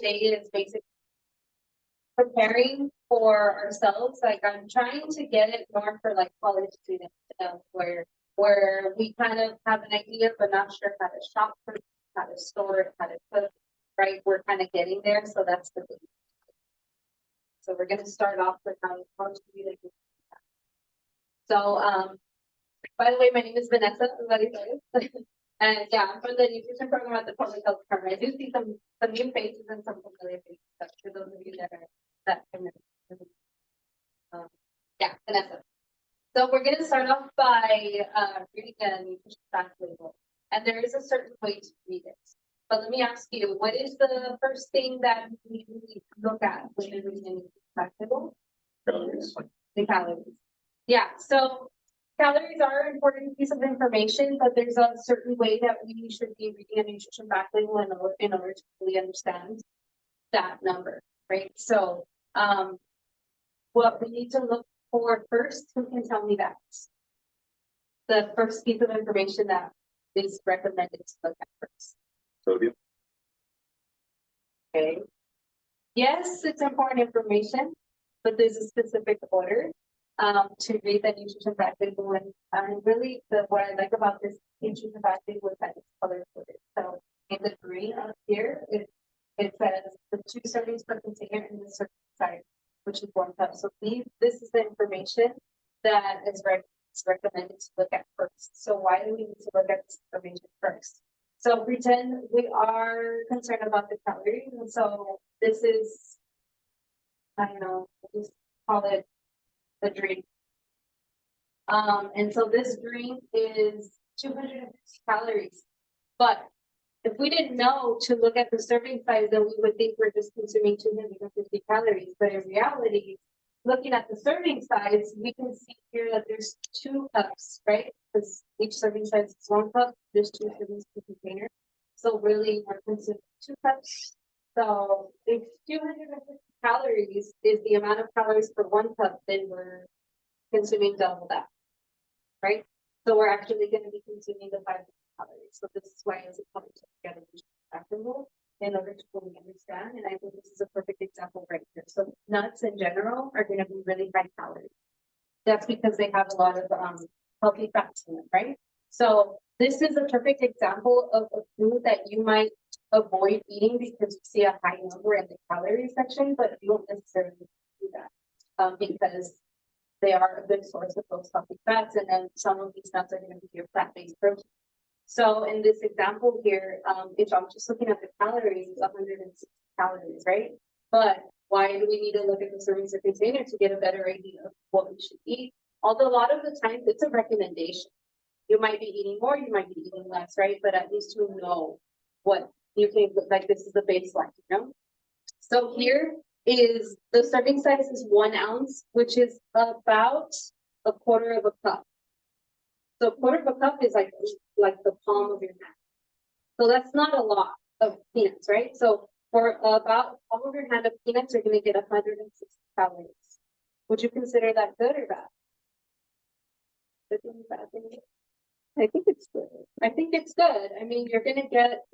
today is basically preparing for ourselves. Like I'm trying to get it more for like college students, where we kind of have an idea but not sure how to shop for it, how to store it, how to cook, right? We're kind of getting there, so that's the thing. So we're going to start off with how to do that. So by the way, my name is Vanessa, Alvarizares. And yeah, I'm from the nutrition program at the public health department. I do see some new faces and some familiar faces, but for those of you that yeah, Vanessa. So we're going to start off by reading the nutrition fact label, and there is a certain way to read it. But let me ask you, what is the first thing that we look at when we're reading the nutrition fact label? Calories. The calories. Yeah. So calories are an important piece of information, but there's a certain way that we should be reading a nutrition fact label in order to fully understand that number, right? So what we need to look for first, who can tell me that? The first piece of information that is recommended to look at first. Sodium. Okay. Yes, it's important information, but there's a specific order to read the nutrition fact label. And really, what I like about this nutrition fact label is that it's color coded. So in the green up here, it says the 2 servings per container in the serving size, which is 1 cup. So this is the information that is recommended to look at first. So why do we need to look at this information first? So pretend we are concerned about the calories, and so this is, I don't know, we'll just call it the drink. And so this drink is 250 calories. But if we didn't know to look at the serving size, then we would think we're just consuming 250 calories. But in reality, looking at the serving size, we can see here that there's 2 cups, right? Because each serving size is 1 cup. There's 2 servings per container. So really, we're consuming 2 cups. So if 250 calories is the amount of calories per 1 cup, then we're consuming double that, right? So we're actually going to be consuming the 500 calories. So this is why it's important to get a rule in order to fully understand. And I think this is a perfect example right here. So nuts in general are going to be really high calories. That's because they have a lot of healthy fats in them, right? So this is a perfect example of a food that you might avoid eating because you see a high number in the calorie section, but you don't necessarily do that because they are a good source of those healthy fats, and then some of these nuts are going to be your plant-based protein. So in this example here, if I'm just looking at the calories, it's 160 calories, right? But why do we need to look at the servings per container to get a better idea of what we should eat? Although a lot of the times it's a recommendation. You might be eating more, you might be eating less, right? But at least you know what you can, like this is the baseline, you know? So here is the serving size is 1 ounce, which is about 1/4 of a cup. So 1/4 of a cup is like the palm of your hand. So that's not a lot of peanuts, right? So for about palm of your hand of peanuts, you're going to get 160 calories. Would you consider that good or bad? Good thing, bad thing? I think it's good. I think it's good. I mean, you're going to get,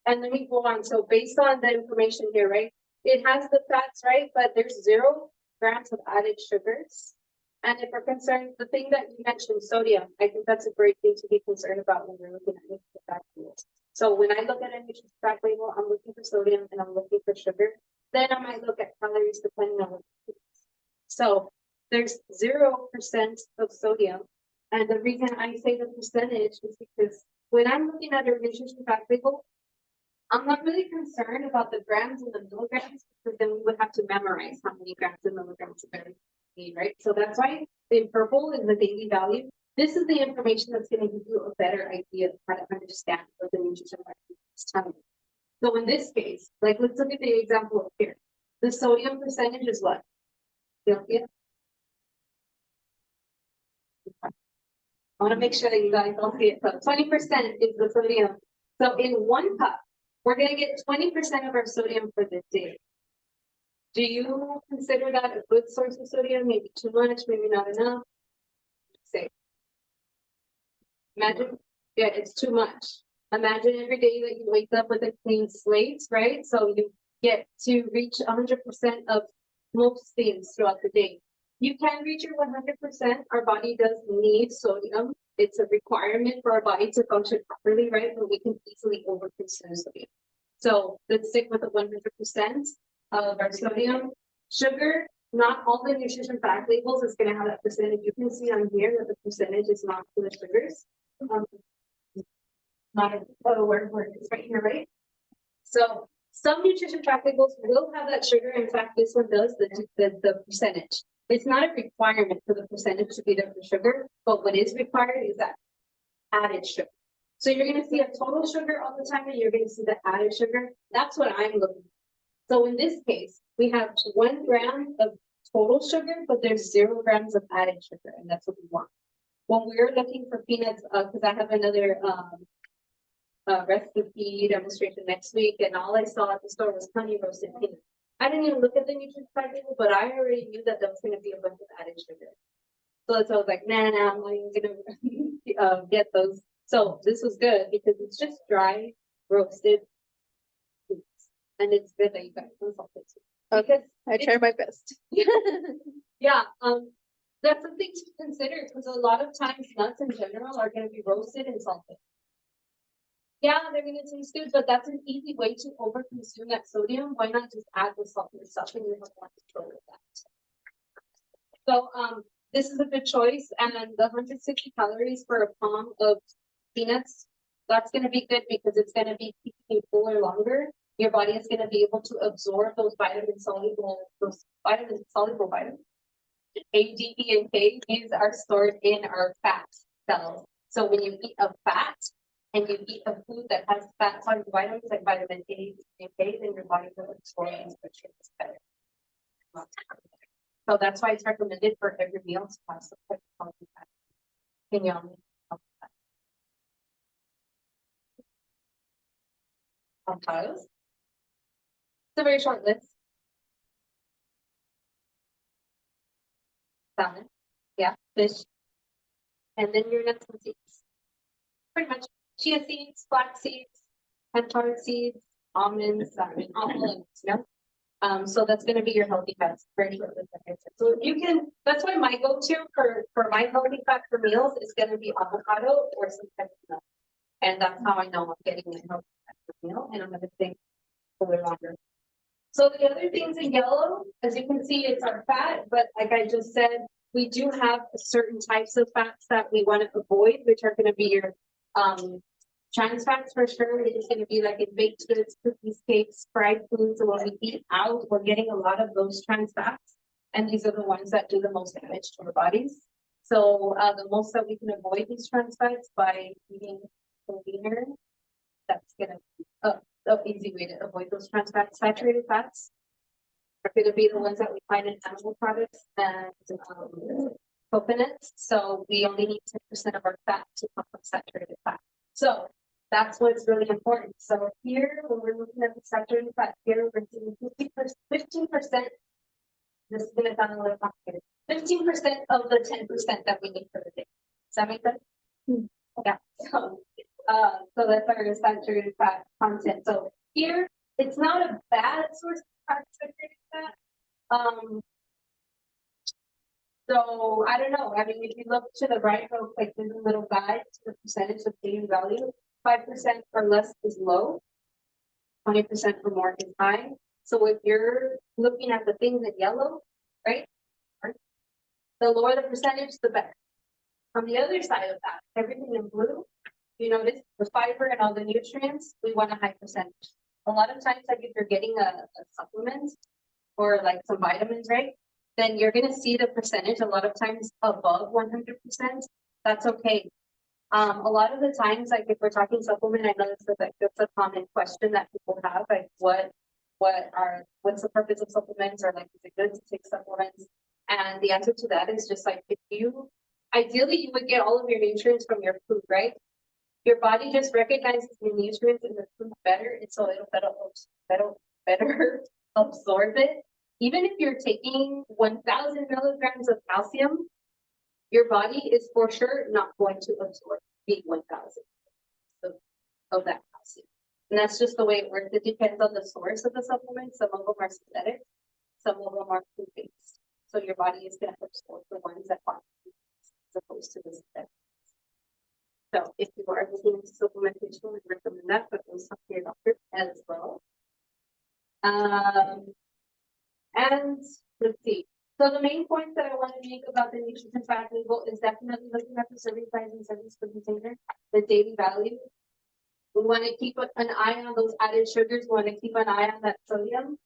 and let me go on. So based on the information here, right? It has the fats, right? But there's 0 grams of added sugars. And if we're concerned, the thing that you mentioned, sodium, I think that's a great thing to be concerned about when we're looking at nutrition fact labels. So when I look at a nutrition fact label, I'm looking for sodium and I'm looking for sugar. Then I might look at calories depending on what it is. So there's 0% of sodium. And the reason I say the percentage is because when I'm looking at a nutrition fact label, I'm not really concerned about the grams and the milligrams because then we would have to memorize how many grams and milligrams of everything we need, right? So that's why in purple is the daily value. This is the information that's going to give you a better idea of how to understand what the nutrition fact is telling you. So in this case, like let's look at the example up here. The sodium percentage is what? I want to make sure that you guys all see it. So 20% is the sodium. So in 1 cup, we're going to get 20% of our sodium for this day. Do you consider that a good source of sodium? Maybe too much, maybe not enough? Say. Imagine, yeah, it's too much. Imagine every day that you wake up with a clean slate, right? So get to reach 100% of most things throughout the day. You can reach your 100%. Our body does need sodium. It's a requirement for our body to function properly, right? But we can easily overconsume sodium. So let's stick with the 100% of our sodium. Sugar, not all the nutrition fact labels is going to have that percentage. You can see on here that the percentage is not for the sugars. Not where it's right here, right? So some nutrition fact labels will have that sugar. In fact, this one does the percentage. It's not a requirement for the percentage to be there for sugar, but what is required is that added sugar. So you're going to see a total sugar all the time, and you're going to see the added sugar. That's what I'm looking for. So in this case, we have 1 gram of total sugar, but there's 0 grams of added sugar, and that's what we want. When we're looking for peanuts, because I have another recipe demonstration next week, and all I saw at the store was honey roasted peanuts. I didn't even look at the nutrition fact label, but I already knew that there was going to be a bunch of added sugar. So that's why I was like, nah, I'm not even gonna get those. So this was good because it's just dry roasted foods, and it's good that you guys consult it too. Okay, I try my best. Yeah, that's something to consider because a lot of times nuts in general are going to be roasted and salted. Yeah, they're going to taste good, but that's an easy way to overconsume that sodium. Why not just add the salt yourself and you don't want to throw with that? So this is a good choice, and the 160 calories for a palm of peanuts, that's going to be good because it's going to be keeping you fuller longer. Your body is going to be able to absorb those soluble vitamins. A, D, E, and K, these are stored in our fat cells. So when you eat a fat and you eat a food that has fat soluble vitamins like vitamin A, D, and K, then your body will absorb these nutrients better. So that's why it's recommended for every meal to have some type of healthy fat. Avocados. It's a very short list. Salmon, yeah, fish, and then your nuts and seeds. Pretty much chia seeds, flax seeds, hemp seeds, almonds, almonds, so that's going to be your healthy fats. Very short list, like I said. So you can. That's why my go-to for my healthy fat for meals is going to be avocado or some type of nut, and that's how I know I'm getting my healthy fat for meal, and I'm going to think a little longer. So the other things in yellow, as you can see, it's our fat, but like I just said, we do have certain types of fats that we want to avoid, which are going to be your trans fats for sure. It's going to be like in baked goods, cookies, cakes, fried foods. So when we eat out, we're getting a lot of those trans fats, and these are the ones that do the most damage to our bodies. So the most that we can avoid these trans fats by eating leaner, that's going to be an easy way to avoid those trans fats. Saturated fats are going to be the ones that we find in animal products and coconuts. So we only need 10% of our fat to come from saturated fat. So that's what's really important. So here, when we're looking at the saturated fat here, we're seeing 15%. This is going to sound a little complicated. 15% of the 10% that we need for the day. Does that make sense? Yeah. So that's our saturated fat content. So here, it's not a bad source of saturated fat. So I don't know. I mean, if you look to the right, like there's a little guide to the percentage of daily value. 5% or less is low. 20% or more is high. So if you're looking at the things in yellow, right? The lower the percentage, the better. On the other side of that, everything in blue, you notice the fiber and all the nutrients, we want a high percentage. A lot of times, like if you're getting a supplement or like some vitamins, right? Then you're going to see the percentage a lot of times above 100%. That's okay. A lot of the times, like if we're talking supplement, I know that's a common question that people have, like what's the purpose of supplements, or like is it good to take supplements? And the answer to that is just like ideally you would get all of your nutrients from your food, right? Your body just recognizes the nutrients in the food better, and so it'll better absorb it. Even if you're taking 1,000 milligrams of calcium, your body is for sure not going to absorb the 1,000 of that calcium. And that's just the way it works. It depends on the source of the supplement. Some of them are synthetic, some of them are food-based. So your body is going to absorb the ones that are as opposed to the synthetic. So if you are looking into supplementation, we recommend that, but also talk to your doctor as well. And let's see. So the main points that I want to make about the nutrition fact label is definitely looking at the serving size and service per container, the daily value. We want to keep an eye on those added sugars. We want to keep an eye on that sodium.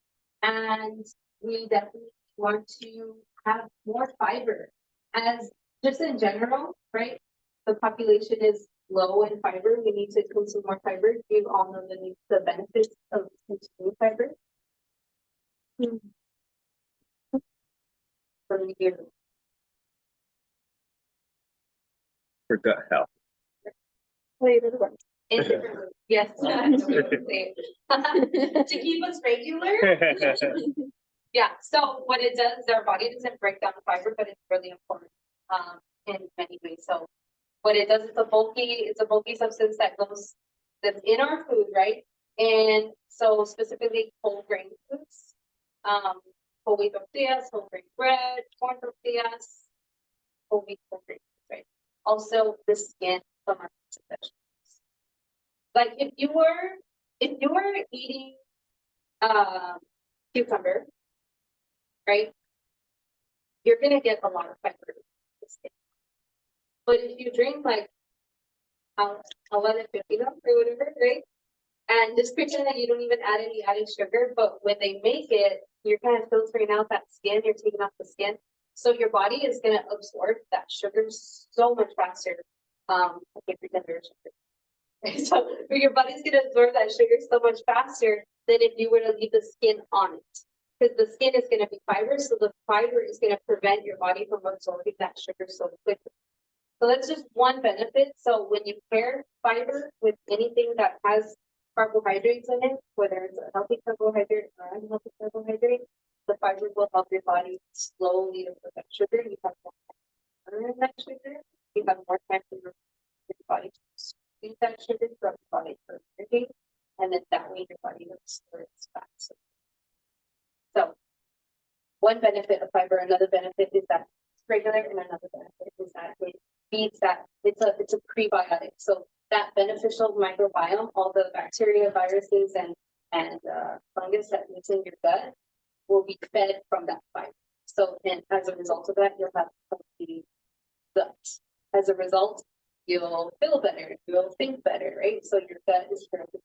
And we definitely want to have more fiber. As just in general, right? The population is low in fiber. We need to consume more fiber. You all know the benefits of consuming fiber. From here. For gut health. Yes. To keep us regular. Yeah, so what it does, our body doesn't break down the fiber, but it's really important in many ways. So what it does, it's a bulky substance that's in our food, right? And so specifically whole grain foods, whole wheat tortillas, whole grain bread, corn tortillas, whole wheat grain, right? Also the skin from our vegetables. Like if you were eating cucumber, right? You're gonna get a lot of fiber. But if you drink like agua de pepino or whatever, right? And just pretend that you don't even add any added sugar, but when they make it, you're kind of filtering out that skin, you're taking off the skin. So your body is gonna absorb that sugar so much faster. I can't pretend there's sugar. So your body's gonna absorb that sugar so much faster than if you were to leave the skin on it. Because the skin is gonna be fiber, so the fiber is gonna prevent your body from absorbing that sugar so quickly. So that's just one benefit. So when you pair fiber with anything that has carbohydrates in it, whether it's a healthy carbohydrate or an unhealthy carbohydrate, the fiber will help your body slowly absorb that sugar. You have more time to burn that sugar. You have more time for your body to use that sugar from the body for energy, and then that way your body will store its fat. So one benefit of fiber, another benefit is that it's regular, and another benefit is that it feeds that it's a prebiotic. So that beneficial microbiome, all the bacteria, viruses, and fungus that lives in your gut will be fed from that fiber. So and as a result of that, you'll have healthy gut. As a result, you'll feel better, you'll think better, right? So your gut is going to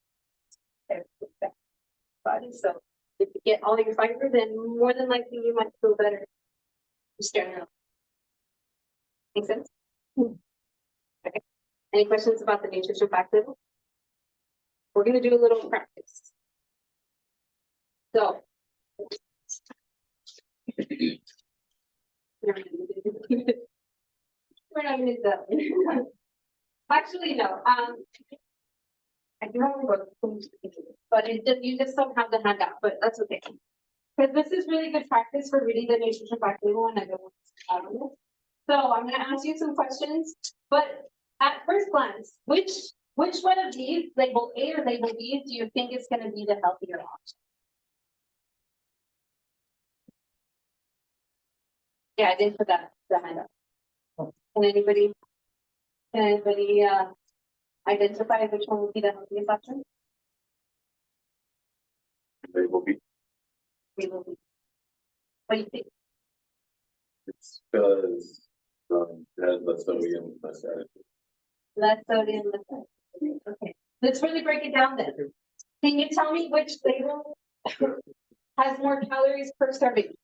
body. So if you get all your fiber, then more than likely you might feel better. Just general. Make sense? Okay. Any questions about the nutrition fact label? We're going to do a little practice. So we're not going to do that. Actually, no. I do have a book, but you just don't have the handout, but that's okay. Because this is really good practice for reading the nutrition fact label, and I don't want to out of it. So I'm going to ask you some questions, but at first glance, which one of these, label A or label B, do you think is going to be the healthier option? Yeah, I didn't put that the handout. Can anybody identify which one would be the healthiest option? Label B. Label B. What do you think? It's because it has less sodium, less added. Less sodium, less added. Okay, let's really break it down then. Can you tell me which label has more calories per serving?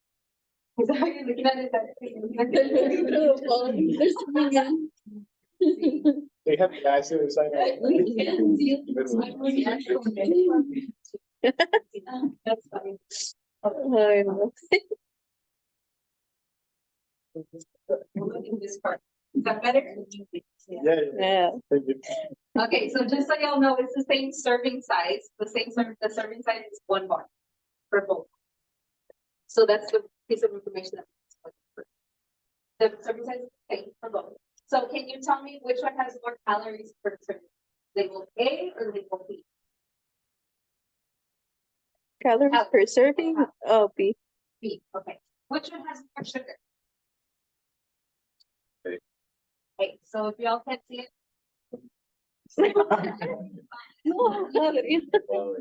Is that how you're looking at it? They have the acid side. That's funny. This part. Is that better? Yeah. Thank you. Okay, so just so y'all know, it's the same serving size. The serving size is 1 bar for both. So that's the piece of information that the serving size is the same for both. So can you tell me which one has more calories per serving? Label A or label B? Calories Out. per serving? Oh, B. B, okay. Which one has more sugar? A. Okay, so if y'all can't see it. No, Valerie, Well,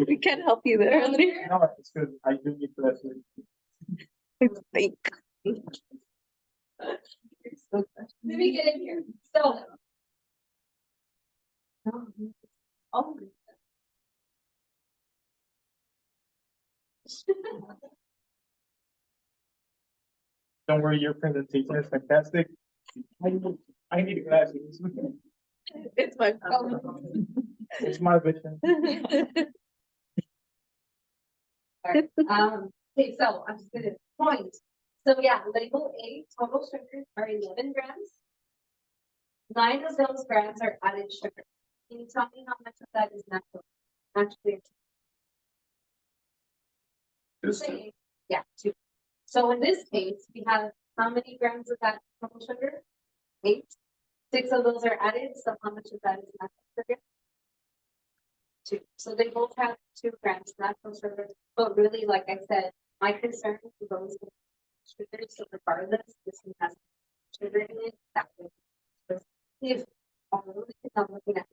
we can't help you there, Valerie. No, it's good. I do need to actually. It's fake. Let me get in here. So. Oh. Don't worry, your presentation is fantastic. I need glasses. It's my fault. It's my vision. Alright, okay, so I'm just gonna point. So yeah, label A, total sugars are 11 grams. 9 of those grams are added sugar. Can you tell me how much of that is natural? Actually, just say, yeah, 2. So in this case, we have how many grams of that total sugar? 8. 6 of those are added, so how much of that is natural sugar? 2. So they both have 2 grams natural sugar, but really, like I said, my concern is those with sugars, so regardless, this one has sugar in it, that would. If, I'm looking at.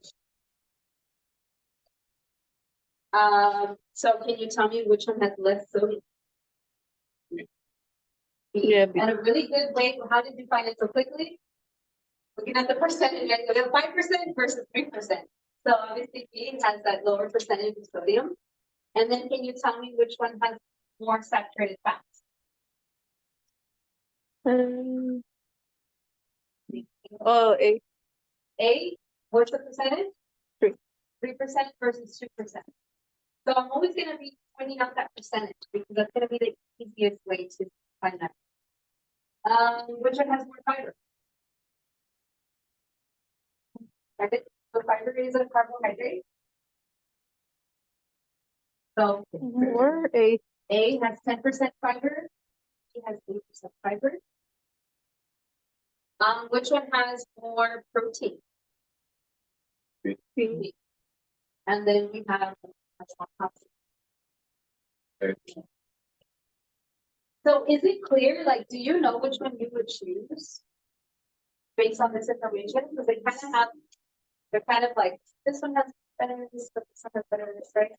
So can you tell me which one has less sodium? Yeah, And a really good way, how did you find it so quickly? Looking at the percentage, right? So we have 5% versus 3%. So obviously B has that lower percentage of sodium. And then can you tell me which one has more saturated fats? Oh, A. A, what's the percentage? 3. 3% versus 2%. So I'm always gonna be pointing out that percentage because that's gonna be the easiest way to find that. Which one has more fiber? Right, so fiber is a carbohydrate. So More A. A has 10% fiber, B has 8% fiber. Which one has more protein? B. And then we have. Okay. So is it clear, like, do you know which one you would choose? Based on this information, because they kind of have, they're kind of like, this one has better than this, but this one has better than this, right?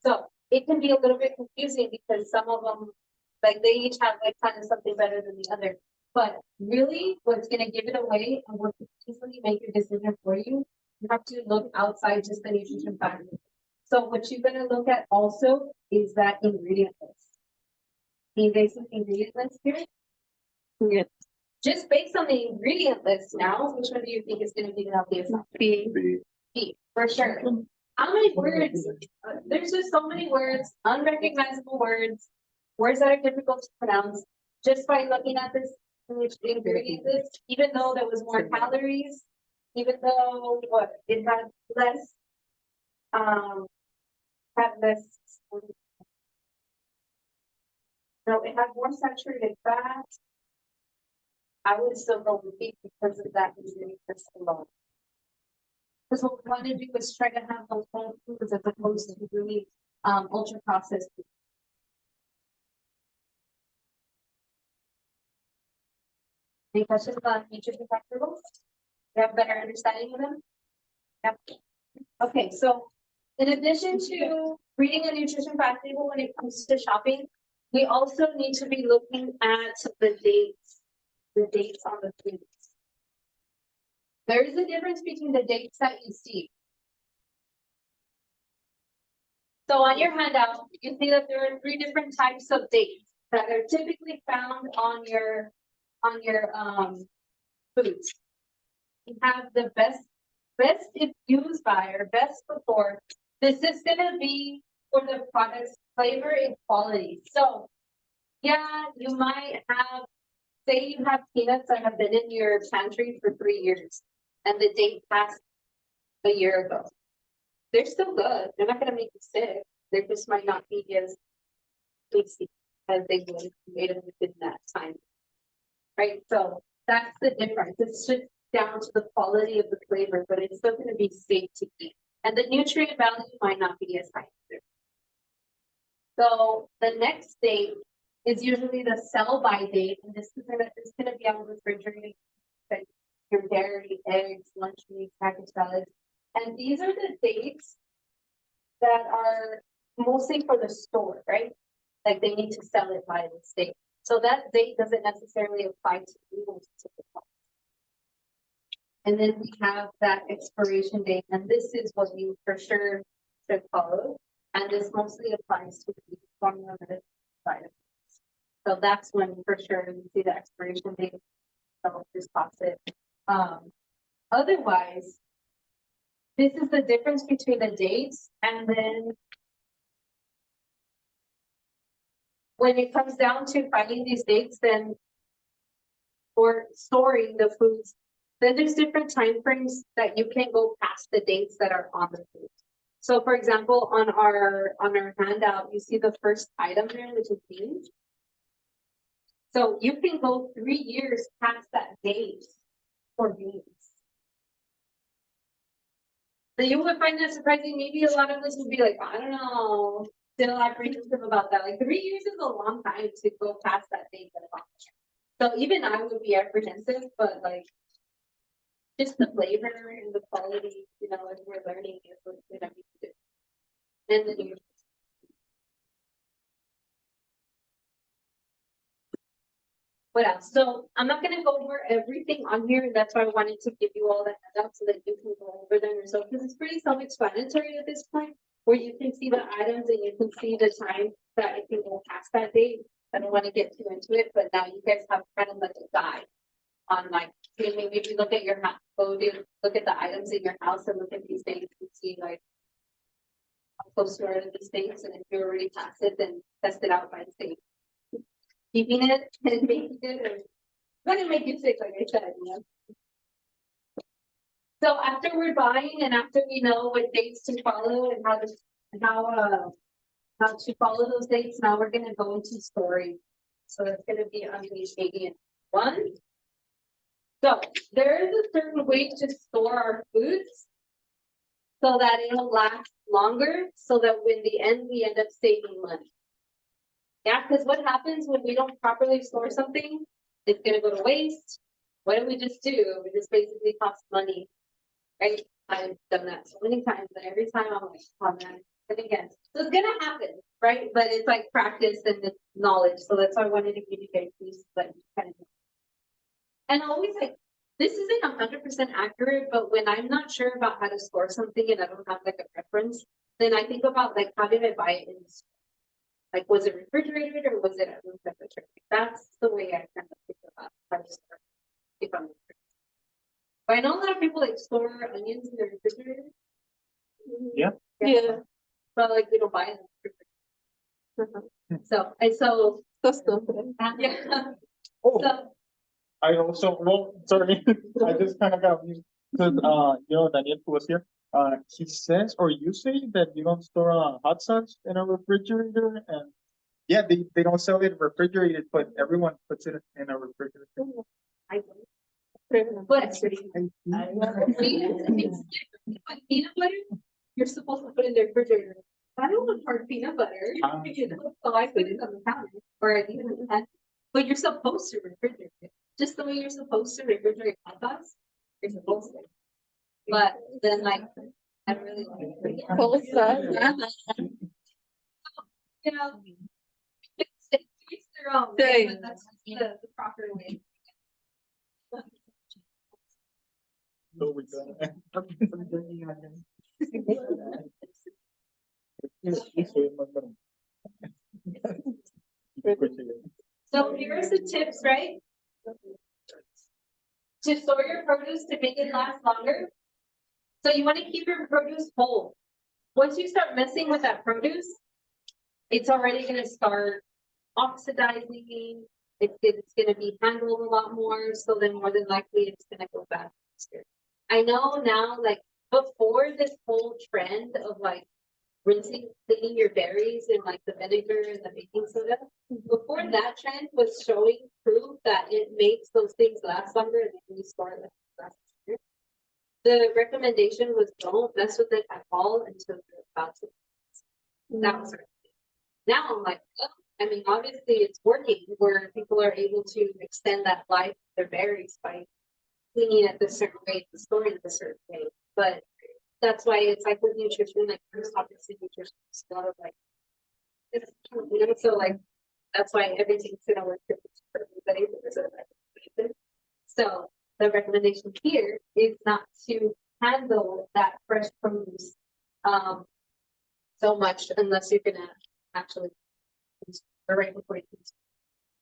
So it can be a little bit confusing because some of them, like they each have like kind of something better than the other. But really, what's gonna give it away and what can easily make your decision for you, you have to look outside just the nutrition factor. So what you're gonna look at also is that ingredient list. The basic ingredient list here. Yeah. Just based on the ingredient list now, which one do you think is gonna be the healthiest? B. B. B, for sure. How many words? There's just so many words, unrecognizable words, words that are difficult to pronounce. Just by looking at this ingredient list, even though there was more calories, even though what it had less, had less. No, it had more saturated fat. I would still go with B because of that ingredient list alone. Because what we want to do is try to have those whole foods as opposed to really ultra processed food. Any questions on nutrition factor tables? You have a better understanding of them? Yep. Okay, so in addition to reading a nutrition fact table when it comes to shopping, we also need to be looking at the dates on the foods. There is a difference between the dates that you see. So on your handout, you can see that there are 3 different types of dates that are typically found on your foods. You have the best if used by or best before. This is gonna be for the product's flavor and quality. So yeah, you might have, say you have peanuts that have been in your pantry for 3 years and the date passed a year ago. They're still good. They're not gonna make you sick. They just might not be as tasty as they would if you made them within that time. Right, so that's the difference. It's just down to the quality of the flavor, but it's still gonna be safe to eat. And the nutrient value might not be as high either. So the next date is usually the sell-by date, and this is gonna be on refrigerated, like your dairy, eggs, lunch meat, packaged salads. And these are the dates that are mostly for the store, right? Like they need to sell it by this date. So that date doesn't necessarily apply to you most of the time. And then we have that expiration date, and this is what you for sure should follow. And this mostly applies to the formula side of it. So that's when for sure you see the expiration date. So just toss it. Otherwise, this is the difference between the dates and then when it comes down to finding these dates, then for storing the foods, then there's different time frames that you can go past the dates that are on the food. So for example, on our handout, you see the first item there, which is beans. So you can go 3 years past that date for beans. So you would find that surprising. Maybe a lot of us would be like, I don't know, still apprehensive about that. Like 3 years is a long time to go past that date that it's on. So even I would be apprehensive, but like just the flavor and the quality, you know, as we're learning is what's gonna be good. And then you. What else? So I'm not gonna go over everything on here. That's why I wanted to give you all that handout so that you can go over them yourself, because it's pretty self-explanatory at this point, where you can see the items and you can see the time that it can go past that date. I don't want to get too into it, but now you guys have kind of like a guide on like, maybe if you look at your house, look at the items in your house and look at these dates and see like how close you are to these dates, and if you're already past it, then test it out by the date. Keeping it and making it, or not gonna make you sick, like I said, you know. So after we're buying and after we know what dates to follow and how to follow those dates, now we're gonna go into storing. So it's gonna be on page 81. So there is a certain way to store our foods so that it'll last longer, so that when the end we end up saving money. Yeah, because what happens when we don't properly store something? It's gonna go to waste. What do? We just basically cost money, right? I've done that so many times, and every time I'm like, oh man, and again. So it's gonna happen, right? But it's like practice and it's knowledge. So that's why I wanted to give you guys these, like kind of. And always like, this isn't 100% accurate, but when I'm not sure about how to store something and I don't have like a preference, then I think about like, how did I buy it in the store? Like, was it refrigerated or was it at room temperature? That's the way I kind of think about how to store. If I'm, but I know a lot of people like store onions in their refrigerator. Yeah. Yeah. But like, we don't buy them. So Custom. yeah. Oh, So I also, well, sorry, I just kind of got used, because, you know, Daniel who was here, he says, or you say that you don't store hot sauce in a refrigerator, and yeah, they don't sell it refrigerated, but everyone puts it in a refrigerator. I don't. But peanut butter, you're supposed to put in the refrigerator. I don't want hard peanut butter, you know, so I put it on the counter or I leave it in the pan. But you're supposed to refrigerate it, just the way you're supposed to refrigerate hot dogs. You're supposed to. But then like, I don't really like it. Cold stuff. You know, it's their own, Right. but that's the proper way. So we got. So here's the tips, right? To store your produce to make it last longer. So you want to keep your produce whole. Once you start messing with that produce, it's already going to start oxidizing. It's going to be handled a lot more. So then more than likely it's going to go bad. I know now, like before this whole trend of like rinsing, cleaning your berries in like the vinegar and the baking soda. Before that trend was showing proof that it makes those things last longer and then you store it last longer. The recommendation was don't mess with it at all until you're about to. That was her. now I'm like, oh, I mean, obviously it's working where people are able to extend that life of their berries by cleaning it a certain way, storing it a certain way. But that's why it's like with nutrition, like first obviously nutrition is a lot of like, it's, you know, so like that's why everything's gonna work for everybody. Because of that. So the recommendation here is not to handle that fresh produce so much unless you're gonna actually use the right ingredients.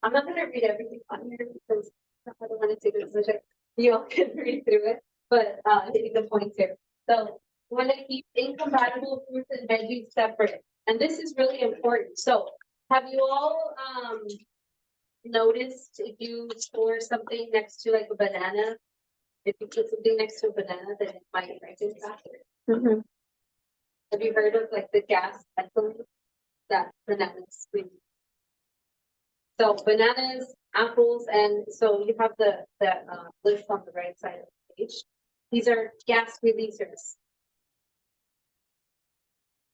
I'm not gonna read everything on here because I don't want to take this subject. You all can read through it, but hitting the points here. So we want to keep incompatible fruits and veggies separate, and this is really important. So have you all noticed if you store something next to like a banana, if you put something next to a banana, then it might ripen faster. Mhm. Have you heard of like the gas ethylene that bananas release? So bananas, apples, and so you have the list on the right side of the page. These are gas releasers.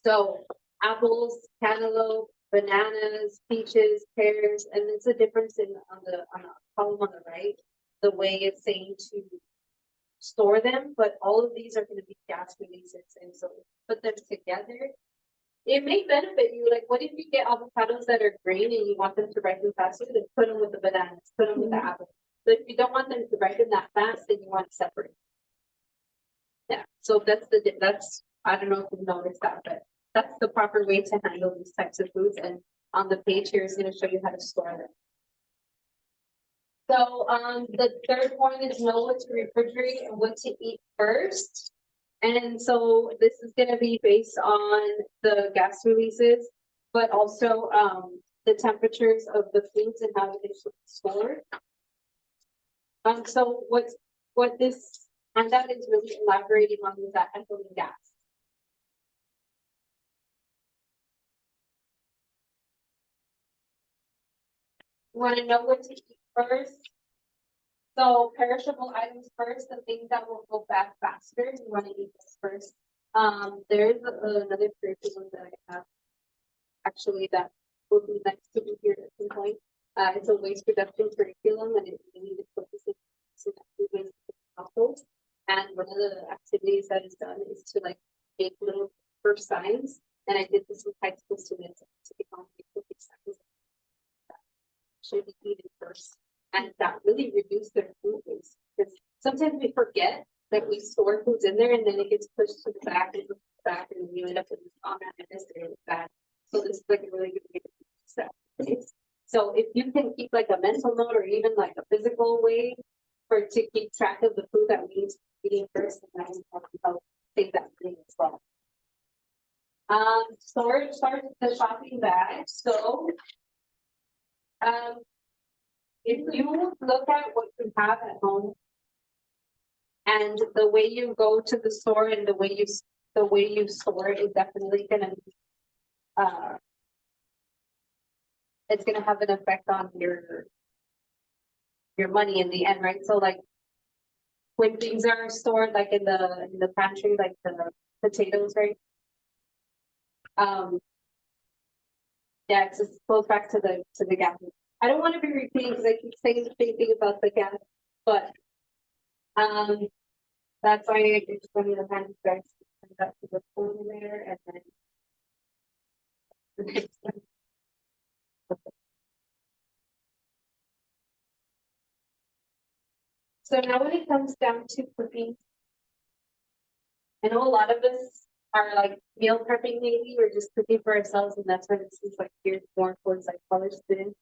So apples, cantaloupe, bananas, peaches, pears, and it's a difference in on the column on the right, the way it's saying to store them, but all of these are going to be gas releasers, and so put them together. It may benefit you. Like, what if you get avocados that are green and you want them to ripen faster? Then put them with the bananas, put them with the apples. But if you don't want them to ripen that fast, then you want to separate. Yeah. So that's I don't know if you've noticed that, but that's the proper way to handle these types of foods. And on the page here is going to show you how to store them. So the third point is know what to refrigerate and what to eat first. And so this is gonna be based on the gas releases, but also the temperatures of the foods and how they should be stored. So what this handout is really elaborating on is that ethylene gas. You want to know what to eat first. So perishable items first, the things that will go back faster, you want to eat this first. There's another curriculum that I have actually that will be next to be here at some point. It's a waste reduction curriculum and it really focuses on waste households. And one of the activities that is done is to like make little first signs. And I did this with high school students to become cookie signs. Should be eaten first. And that really reduced their food waste. Because sometimes we forget that we store foods in there and then it gets pushed to the back and back and you end up with this comment and this and that. So this is like a really good way to step. So if you can keep like a mental note or even like a physical way to keep track of the food that we need to be eating first, and that will help take that thing as well. Storage starts with the shopping bag. So if you look at what you have at home and the way you go to the store and the way you store it is definitely gonna it's gonna have an effect on your money in the end, right? So like when things are stored like in the pantry, like the potatoes, right? Yeah, it just goes back to the gas. I don't want to be repeating because I keep saying the same thing about the gas, but that's why I just wanted to kind of guys up to the phone there and then the next one. So now when it comes down to cooking, I know a lot of us are like meal prepping maybe, or just cooking for ourselves, and that's when it seems like geared more towards like college students.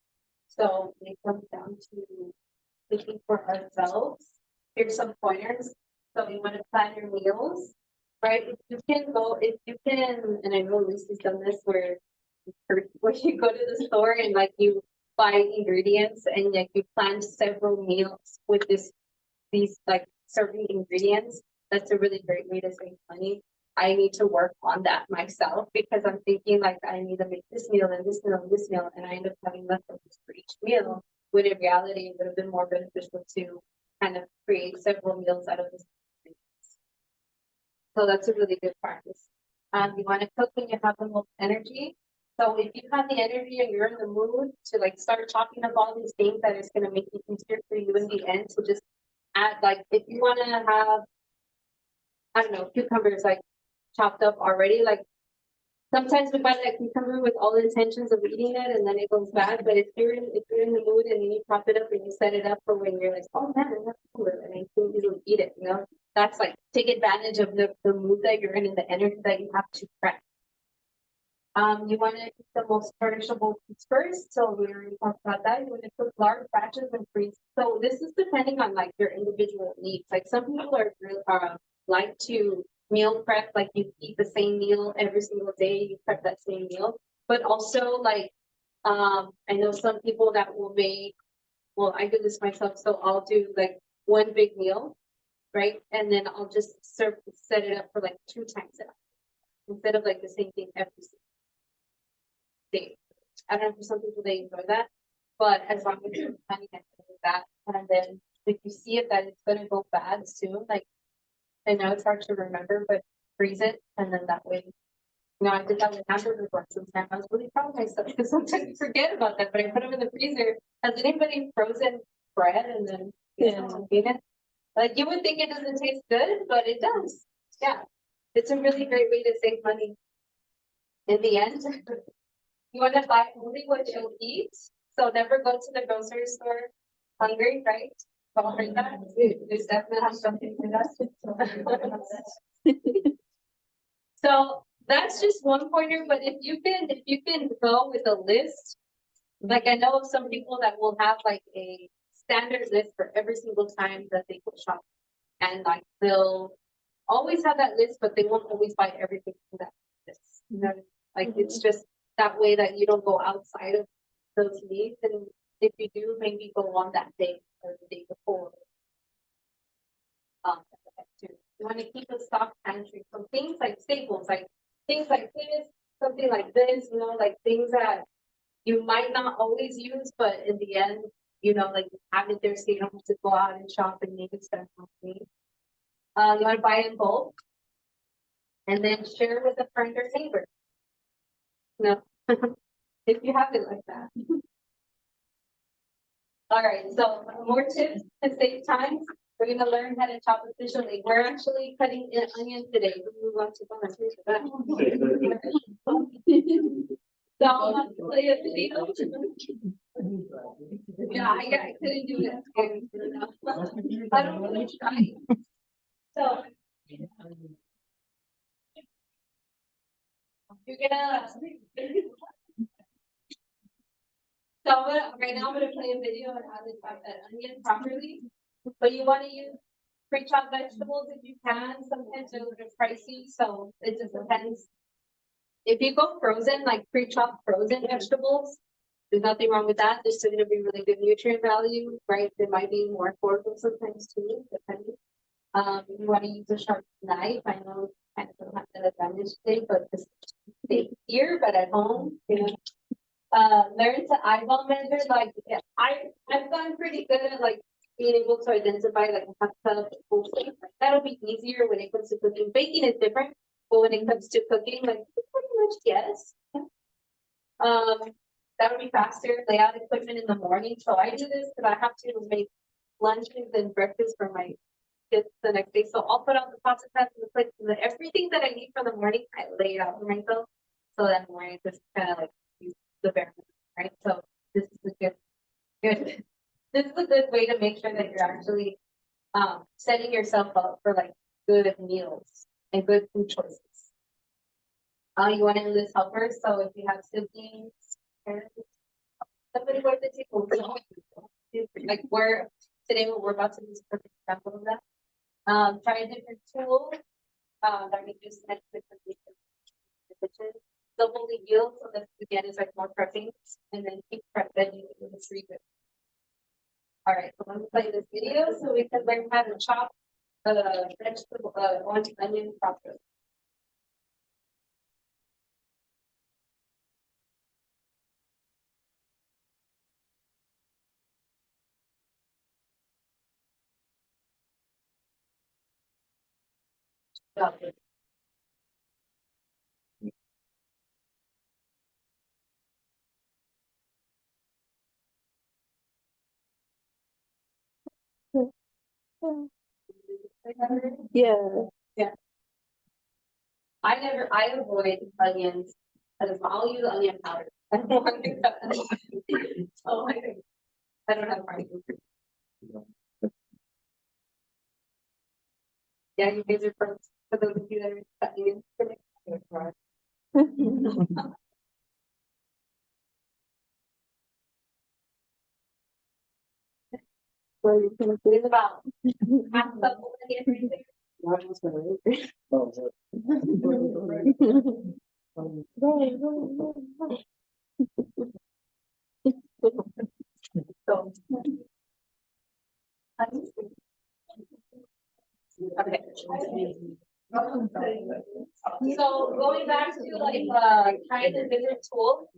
So when it comes down to cooking for ourselves, here's some pointers. So you want to plan your meals, right? If you can, and I know Lucy's done this where you go to the store and like you buy ingredients and like you plan several meals with these like certain ingredients. That's a really great way to save money. I need to work on that myself because I'm thinking like I need to make this meal and this meal and this meal, and I end up having leftovers for each meal. When in reality, it would have been more beneficial to kind of create several meals out of this. So that's a really good practice. You want to cook when you have the most energy. So if you have the energy and you're in the mood to like start talking about all these things that is gonna make it easier for you in the end to just add, like, if you wanna have, I don't know, cucumbers like chopped up already, like sometimes we buy that cucumber with all the intentions of eating it and then it goes bad, but if you're in the mood and you chop it up and you set it up for when you're like, oh man, I have cucumber, and you can eat it, you know? That's like, take advantage of the mood that you're in and the energy that you have to prep. You wanna eat the most perishable foods first, so we already talked about that. You wanna cook large batches and freeze. So this is depending on like your individual needs. Like some people like to meal prep, like you eat the same meal every single day, you prep that same meal. But also like, I know some people that will make, well, I do this myself, so I'll do like one big meal, right? And then I'll just set it up for like 2 times a day instead of like the same thing every single day. I don't know, for some people they enjoy that, but as long as you're planning on doing that, and then if you see it that it's gonna go bad soon, like I know it's hard to remember, but freeze it, and then that way, you know, I did that with hamburgers once sometime. I was really proud of myself because sometimes you forget about that, but I put them in the freezer. Has anybody frozen bread and then eat it? Like you would think it doesn't taste good, but it does. Yeah, it's a really great way to save money. In the end, you want to buy only what you'll eat. So never go to the grocery store hungry, right? Don't drink that. There's definitely something for that. So that's just one pointer, but if you can go with a list, like I know of some people that will have like a standard list for every single time that they go shop. And like they'll always have that list, but they won't always buy everything from that list. You know, like it's just that way that you don't go outside of those needs. And if you do, maybe go on that day or the day before. You want to keep a stock pantry. So things like staples, like things like this, something like this, you know, like things that you might not always use, but in the end, you know, like have it there so you don't have to go out and shop and maybe spend money. You want to buy in bulk and then share with a friend or neighbor. No, if you have it like that. All right, so more tips to save time. We're gonna learn how to chop efficiently. We're actually cutting an onion today. We move on to so I'll have to play a video. Yeah, I couldn't do it. I don't want to try. So you're gonna. So right now I'm gonna play a video on how to chop that onion properly. But you want to use pre-chopped vegetables if you can. Sometimes they're a little pricey, so it just depends. If you go frozen, like pre-chopped frozen vegetables, there's nothing wrong with that. There's still gonna be really good nutrient value, right? They might be more affordable sometimes too, depending. You want to use a sharp knife. I know I don't have that advantage today, but this stay here, but at home, you know. Learn to eyeball measure. Like I've gotten pretty good at like being able to identify like a hot tub full thing. Like, that'll be easier when it comes to cooking. Baking is different, but when it comes to cooking, like pretty much yes. That would be faster. Lay out equipment in the morning. So I do this because I have to make lunches and breakfast for my kids the next day. So I'll put out the pasta cups and the plates and everything that I need for the morning. I lay it out for myself. So that morning just kind of like use the bare minimum, right? So this is a good. This is a good way to make sure that you're actually setting yourself up for like good meals and good food choices. You want to enlist helpers, so if you have siblings, parents, somebody work the table. Like today we're about to use a perfect example of that. Try a different tool that we just met different kitchen. Double the yield, so that again is like more prepping, and then keep prep veggies in the freezer. All right, so let me play this video so we can learn how to chop vegetable, onion properly. Yeah. I avoid onions, because I'll use onion powder. I don't want to cut onions. So I don't have part. Yeah, you guys are for those of you that are cutting in. It's about half cup of onion right there. So. Okay. So going back to like, trying the different tools.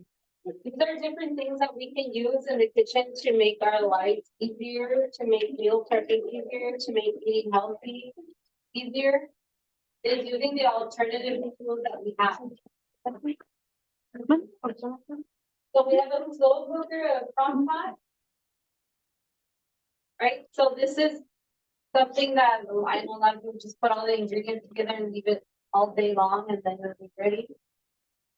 These are different things that we can use in the kitchen to make our lives easier, to make meal prepping easier, to make eating healthy easier. Is using the alternative tools that we have. So we have a slow cooker, a crock pot. Right, so this is something that I know a lot of people just put all the ingredients together and leave it all day long and then it'll be ready.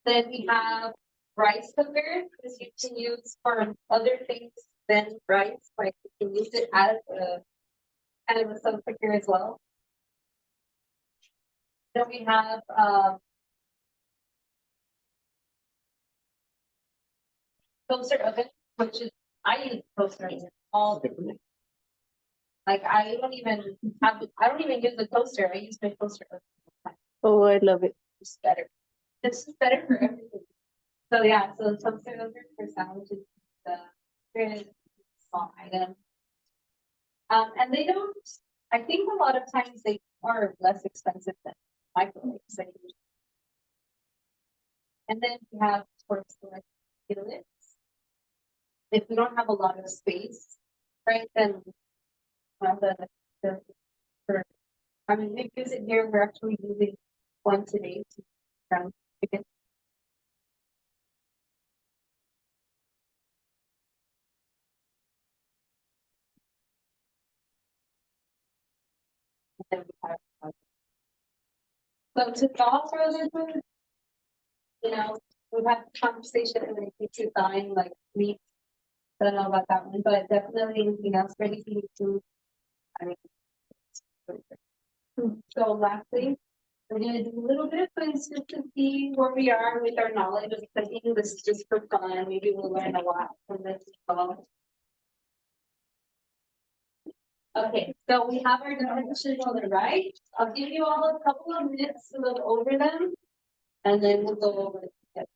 Then we have rice cooker, because you can use for other things than rice, like you can use it as a kind of a slow cooker as well. Then we have toaster oven, which is I use toaster oven all the time. Like I don't even use a toaster. I use my toaster oven. Oh, I love it. It's better. It's just better for everything. So yeah, so toaster oven for sandwiches, very small item. And they don't. I think a lot of times they are less expensive than microwaves. And then we have, of course, like skillets. If we don't have a lot of space, right, then the for, I mean, we use it here. We're actually using one today to brown chicken. And then we have, so to thaw frozen food, you know, we've had a conversation and I think to thawing like meat. I don't know about that one, but definitely anything else ready to eat food. I mean, so lastly, we're gonna do a little bit of quiz just to see where we are with our knowledge of cooking. This is just for fun. Maybe we'll learn a lot from this as well. Okay, so we have our definitions on the right. I'll give you all a couple of minutes to look over them, and then we'll go over it together.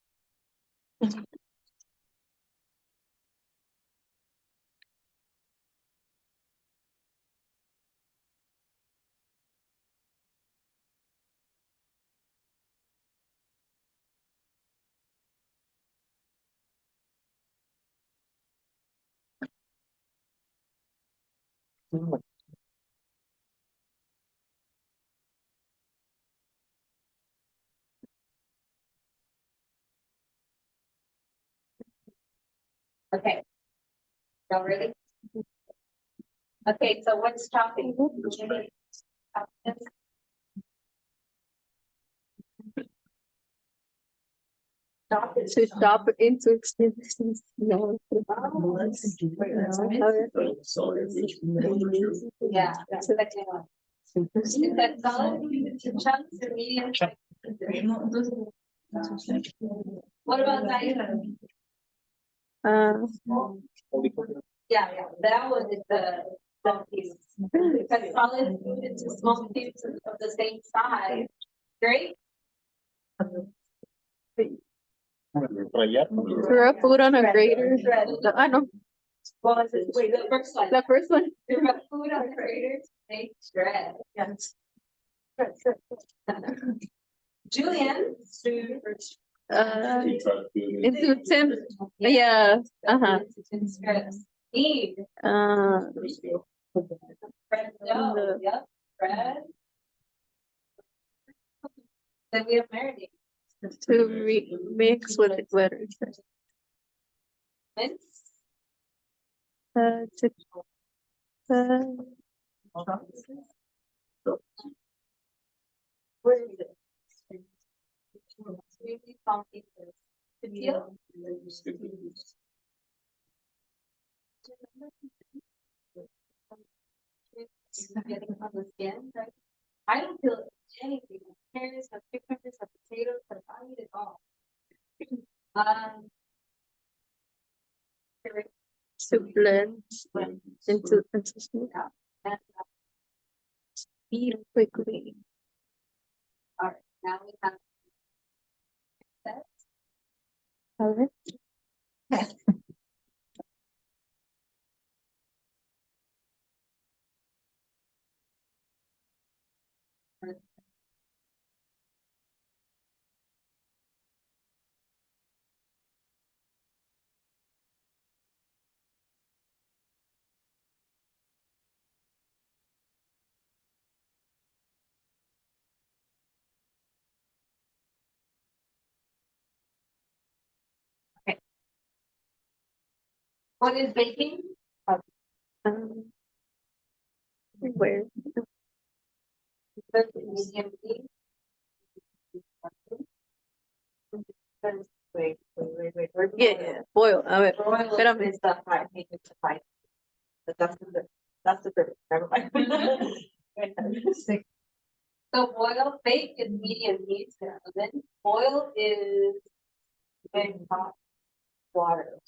Okay. Y'all ready? Okay, so what's chopping? To shop into expenses. No. Yeah, that's the second one. Is that solid chunks or medium? What about that? Yeah, that one is the small piece. Because solid food into small pieces of the same size. Great. Throw food on a grater. I know. What was it? Wait, the first one. The first one. Throw food on a grater, make shred. Yes. Julian. Into 10. Yeah. Uh-huh. Eve. Bread dough. Yep. Bread. Then we have marinade. To mix with the glitter. Mince. To Where is it? It's really complicated. The deal? Getting on the skin, right? I don't feel anything. Carrots, have cucumbers, have potatoes, but I eat it all. Carrot, To blend into smooth. and, Eat quickly. all right, now we have. That. Okay. What is baking? Where? Medium heat. Wait. Yeah, boil. A ver, Broil espérame. is the high heat to fight. But that's the difference. Never mind. So boil, bake is medium heat, and then boil is very hot water.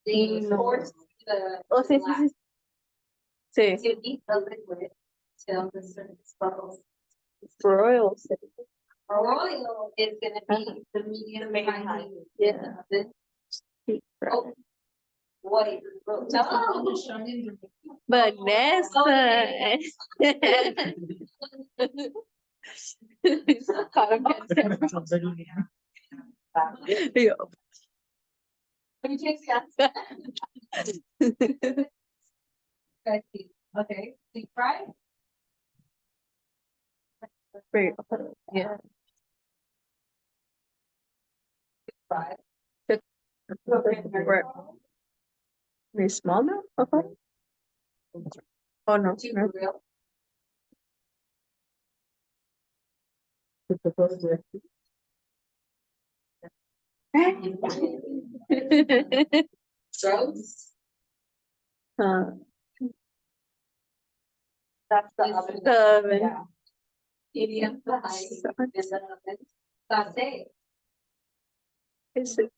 The force the. Oh, sí, sí, sí. Sí, You heat the liquid till the surface bubbles. broil. Broil is gonna be the medium high heat. Yeah. Then Oh. what? No. Vanessa. Yo. Let me change that. Okay, deep fry. Wait, yeah. Fry. Right. Very small now? Okay. Oh no. To no. grill. Roast. That's the oven. The oven. Yeah. Medium to high heat in the oven. Saute. Is it?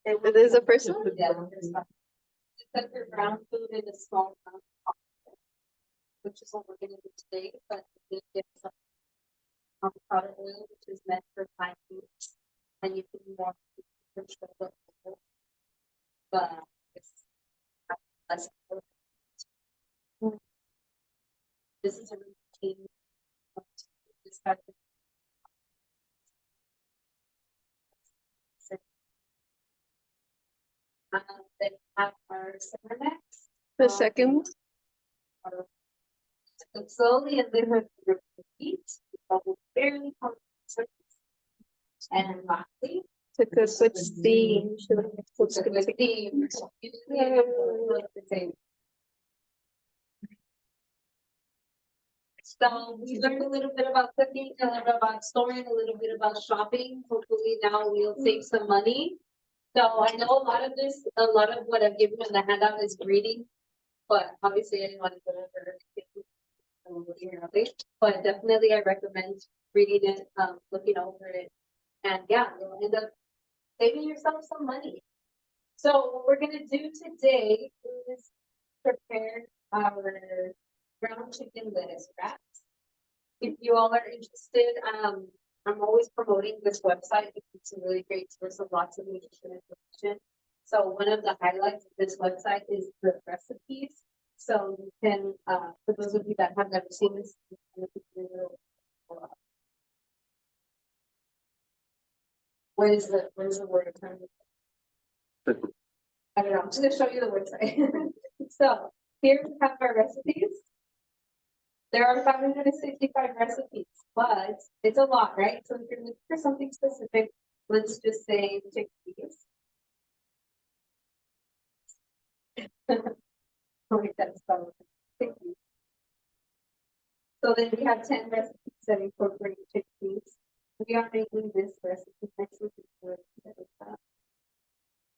It is a person? Yeah. Just put your brown food in a small amount of pot, which is what we're gonna do today, but we get some avocado oil, which is meant for fine foods, and you can more. But it's less. This is a routine. This type of. Then have our simmer next. The second one? Cook slowly and then repeat. Bubble barely come to the surface. And lastly, To cook with steam. cook with steam. The same. So we learned a little bit about cooking, a little bit about storing, a little bit about shopping. Hopefully now we'll save some money. So I know a lot of what I've given in the handout is reading, but obviously I didn't want to go over everything. But definitely I recommend reading it, looking over it, and yeah, you'll end up saving yourself some money. So what we're gonna do today is prepare our ground chicken lettuce wraps. If you all are interested, I'm always promoting this website because it's a really great source of lots of nutrition information. So one of the highlights of this website is the recipes. So you can, for those of you that have never seen this, what is the word? I don't know, I'm just gonna show you the website. So here we have our recipes. There are 565 recipes, but it's a lot, right? So if you're looking for something specific, let's just say chickpeas. Like that's spelled chickpeas. So then we have 10 recipes that incorporate chickpeas. We are making this recipe next week.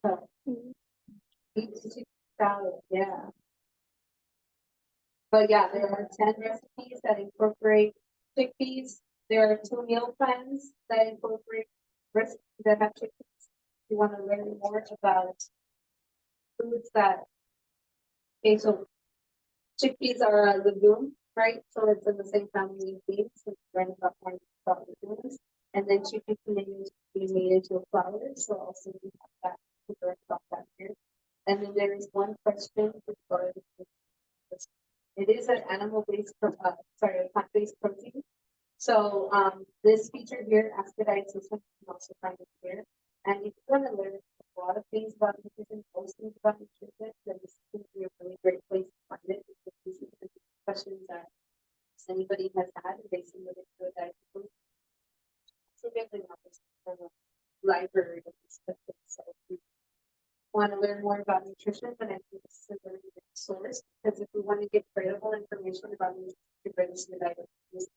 So, each chickpea salad, yeah. But yeah, there are 10 recipes that incorporate chickpeas. There are 2 meal plans that incorporate recipes that have chickpeas. If you want to learn more about foods that, okay, so chickpeas are a legume, right? So it's in the same family of beans, so learn about more about legumes. And then chickpeas can be made into a flour, so also we have that to learn about that here. And then there is one question regarding this. It is an animal-based, a plant-based protein. So this feature here, Ask the Dietitian, you can also find it here. And if you want to learn a lot of things about nutrition, most things about nutrition, then this is be a really great place to find it. Because these are the questions that anybody has had and they submit it to a dietitian. So definitely not this library of this stuff. So if you want to learn more about nutrition, then I think this is a really good source. Because if we want to get credible information about nutrition, you can register the dietitian.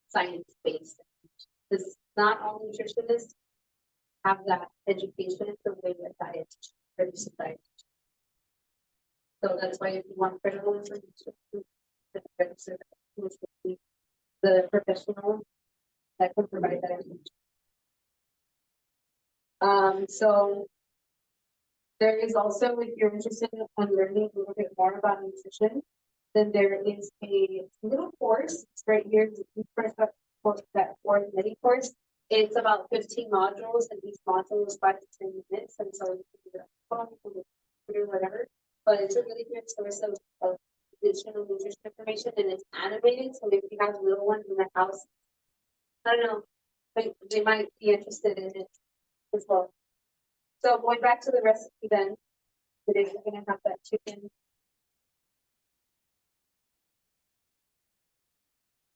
Science-based. Because not all nutritionists have that education the way that diet registered diet. So that's why if you want credible information, the registered the professional that can provide that information. So there is also, if you're interested in learning a little bit more about nutrition, then there is a little course. It's right here. You press that for mini course. It's about 15 modules, and each module is 5 to 10 minutes. And so you can do it on your phone, you can do whatever. But it's a really good source of additional nutrition information, and it's animated. So if you have little ones in the house, I don't know, but they might be interested in it as well. So going back to the recipe then, today we're gonna have that chicken.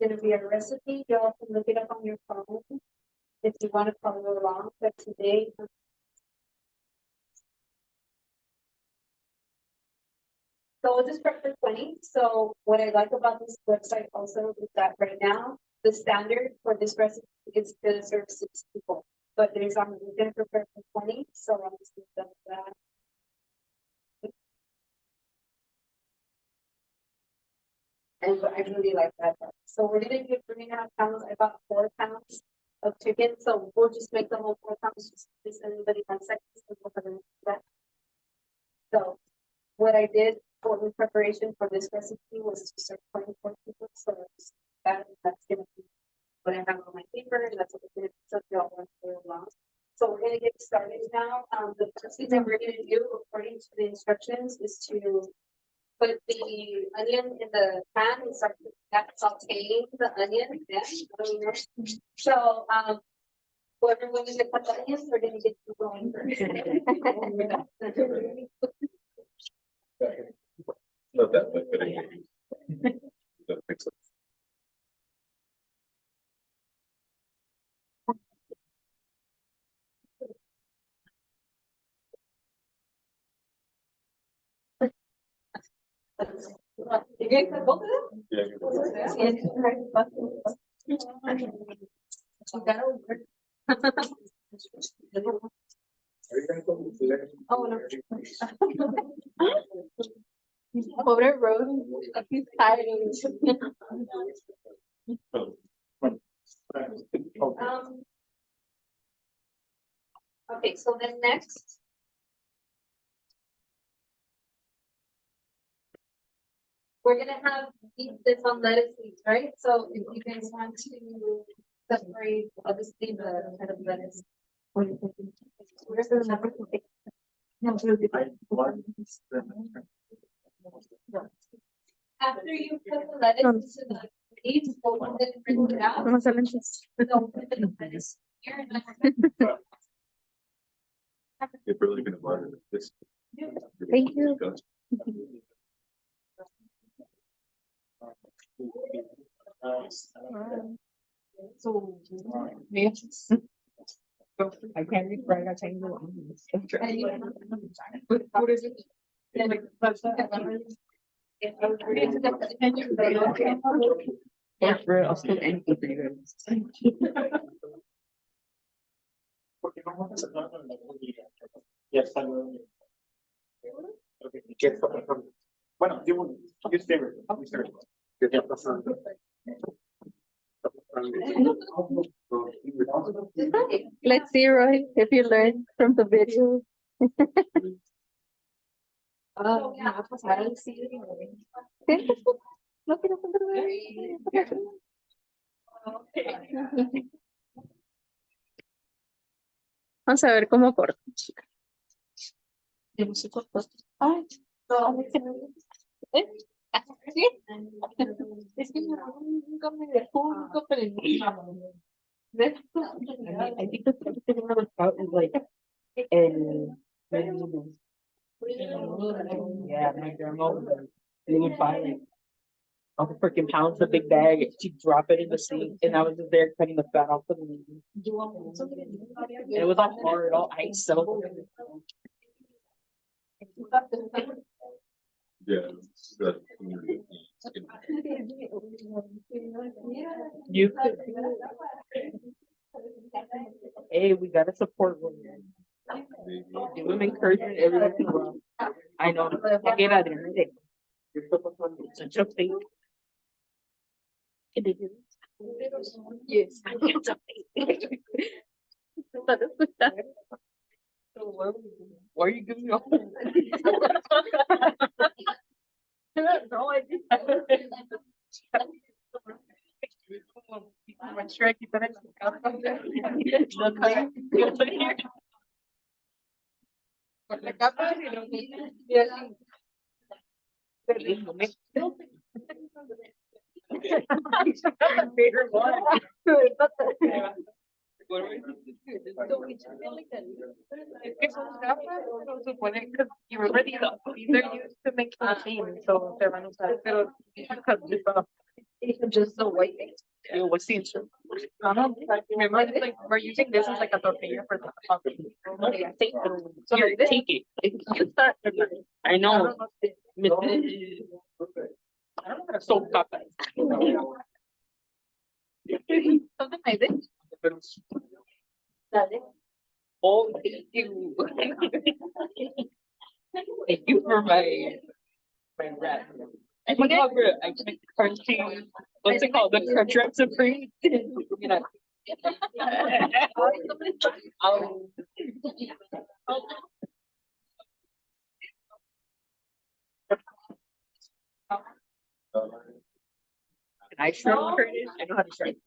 Gonna be a recipe. Y'all can look it up on your phone if you want to follow along. But today, so we'll just prep for 20. So what I like about this website also is that right now the standard for this recipe is to serve 6 people. But there's we're gonna prepare for 20, so I'm just gonna do that. And I really like that. So we're gonna do 3.5 pounds. I bought 4 pounds of chicken, so we'll just make the whole 4 pounds just in case anybody wants seconds to look at that. So what I did for the preparation for this recipe was to serve 24 people. So that's gonna be what I have on my paper, and that's what we're gonna do. So y'all want to follow along. So we're gonna get started now. The first thing that we're gonna do according to the instructions is to put the onion in the pan and start sauteing the onion. Yeah. So whoever wants to cut the onions, we're gonna get you going first. Not that much, but I get you. That makes sense. You guys have both of them? Yeah. Are you gonna go to the Oh, no. Pobre Rose, he's tired. Okay, so then next. We're gonna have this on lettuce leaves, right? So if you guys want to separate, obviously the kind of lettuce. Where's the number? After you put the lettuce into the leaves, we'll then bring it out. So put the lettuce here and then. You're really gonna butter this. Thank you. So, yes. I can't read, but I got change the lines. What is it? Yeah, bro, I'll still anything for you guys. Yes, I will. Okay, check. Bueno, you stay with me. You stay with me. Let's see, Roy, if you learn from the video. No quiero Vamos a ver cómo corta. Yo no sé cortar. Ay, no, ¿eh? ¿Sí? Es que nunca me dejó, nunca aprendí. I think the first thing I was taught is like, yeah, my grandma they would buy like a freaking pounds of big bag, she'd drop it in the sink, and I was just there cutting the fat off of the meat. And it was all hard, all ice, so. Yeah. But, You could. Hey, we gotta support women. Give them encouragement everywhere in the world. I know. I get out there. Such a thing. Can they do this? Yes. It's a thing. Why are you giving me a home? No, I didn't. I'm sure I keep it. La capa, y así. Favorite one. Es que son gafas, no se pueden, because you remember these are used to make machine, so se van a usar, pero because this just the white thing. Ew, what's the instrument? Remember, like, we're using this as like a tortilla for the take it. So here, take it. You start. I know. I don't know how to soap papas. Something like this. Oh, thank you. Thank you for my rap. I think I can crunchy. What's it called? The crunch wrap supreme. You know. I shrimp Curtis. I know how to shrimp.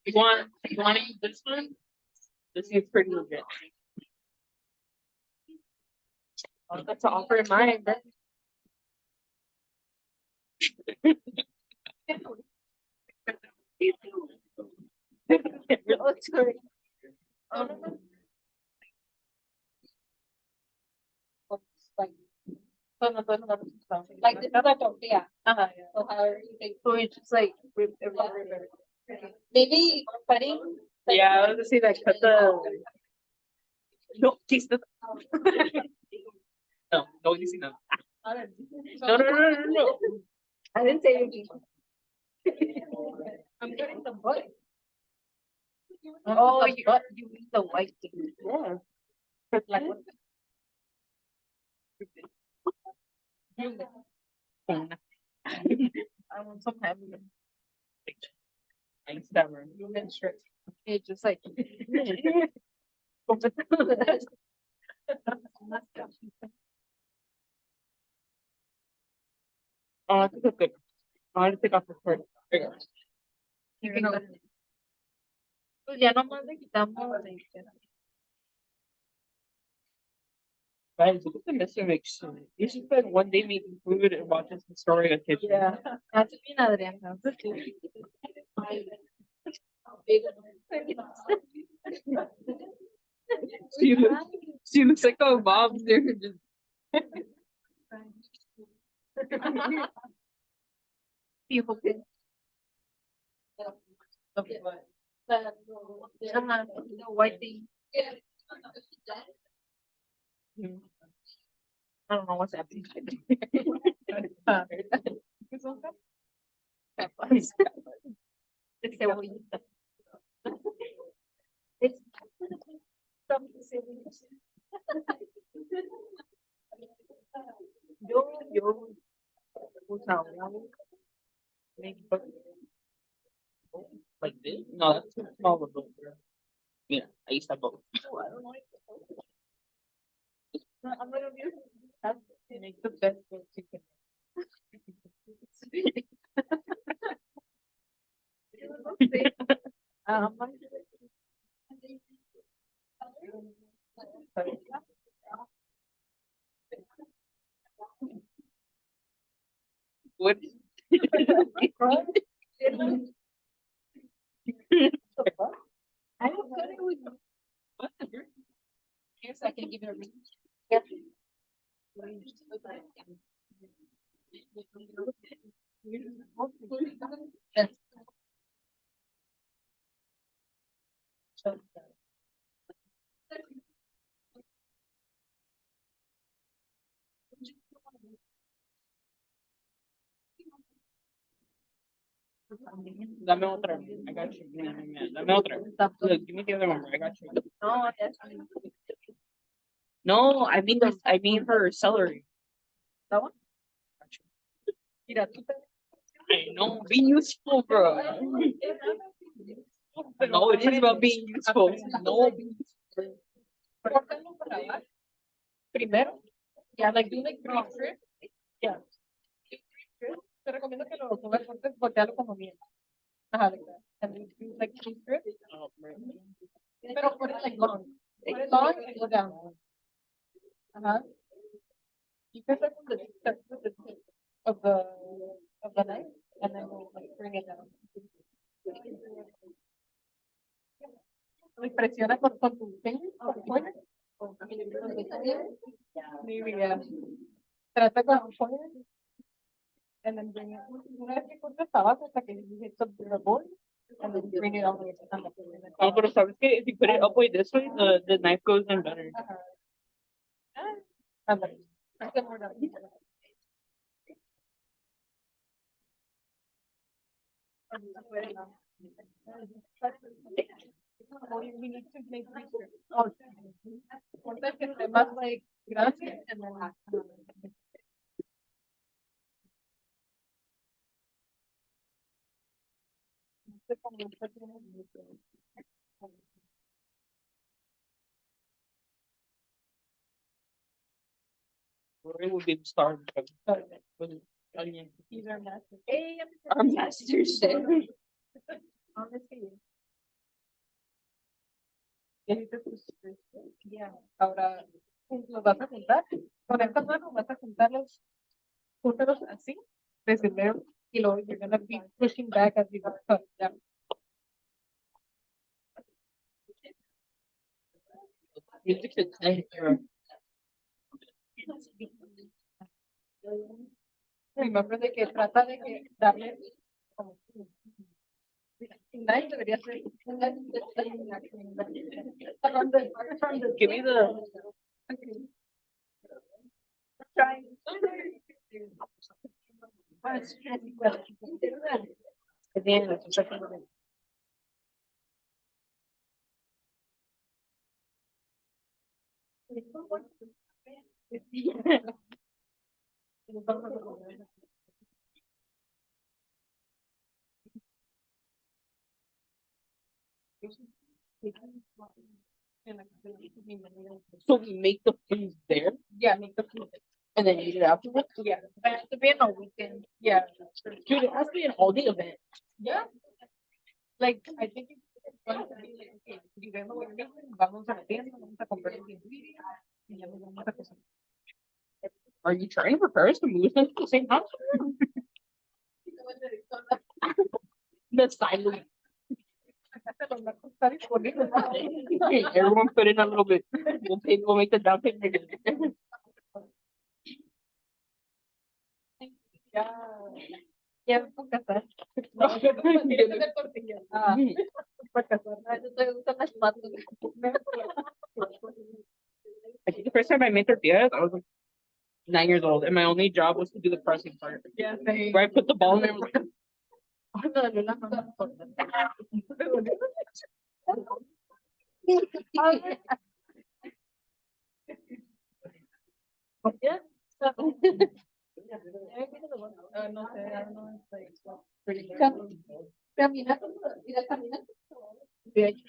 You want to use this one? This is pretty legit. That's an offer in mine. Like this is a tortilla. So however you think. So it's just like maybe cutting. Yeah, I was gonna say that cut the. No, taste the. No, you see no. No. I didn't say anything. I'm cutting the butt. Oh, you eat the white thing. Yeah. Like what? I want some hamburger. I stubborn. You can stretch. It's just like. Oh, this is good. I want to take off the part. Pues ya nomás le quitamos. Guys, look at the missing mix. You should spend one day making food and watching the story of kitchen. Yeah, that's me, Adriana. She looks like a mom there. Just Tipo que. The white thing. I don't know what's happening. It's cebollita. It's yo usaba like this. No, that's too small of a boat. Yeah, I used to have both. I'm gonna use that to make the best boat chicken. Um, what? I don't know. What? Yes, I can give it a read. Yeah. Dame otra. I got you. Dame otra. Look, give me the other one. I got you. No, that's no, I mean this. I mean her celery. That one? Mira, I know, be useful, bro. No, it is about being useful. No, be useful. Primero, yeah, like do like three strips. Yeah. Te recomiendo que lo pongas antes, voltealo como bien. Ajá, like that. And then do like three strips. Oh, right. Pero put it like long. Put it long and go down. Uh-huh. You can start from the tip of the knife and then we'll like bring it down. Like presiona con tu finger, con tu pointer. Maybe, yeah. Trata con tu pointer. And then bring it. Una vez que cortes abajo hasta que hits the board. And then bring it all the way to the Oh, but sabes que if you put it up way this way, the knife goes in better. We need to make research. Oh, one time que esté más like grande and then. We will be starved. These are masters. Our masters. Honestly. Yeah. Ahora los vas a juntar. Con esta mano vas a juntarlos, júntalos así, desde el dedo, y luego you're gonna be pushing back as you go down. Remember de que trata de que darle como knife debería ser Give me the. trying. Again, so we make the foods there Yeah, make the food. and then eat it afterwards. Yeah, but it has to be on a weekend. Yeah. Dude, it has to be an all day event. Yeah. Like, I think it's going to be like, okay, you guys know what we're doing, vamos a la tienda, vamos a comprar los ingredients, y ya nos vamos a cocinar. Are you trying to prepare us to move into the same house? That's silent. Everyone put in a little bit. We'll make the down payment again. Ya, para casar. Ah, para casar. Yo te gustan las patas. I think the first time I made tortillas, I was like 9 years old, and my only job was to do the pressing part. Ya sé. Where I put the ball in there, I was like, Ay, me dolió la mano. Ya. No sé, I don't know, it's like, pretty good. Caminando, ir caminando. De ahí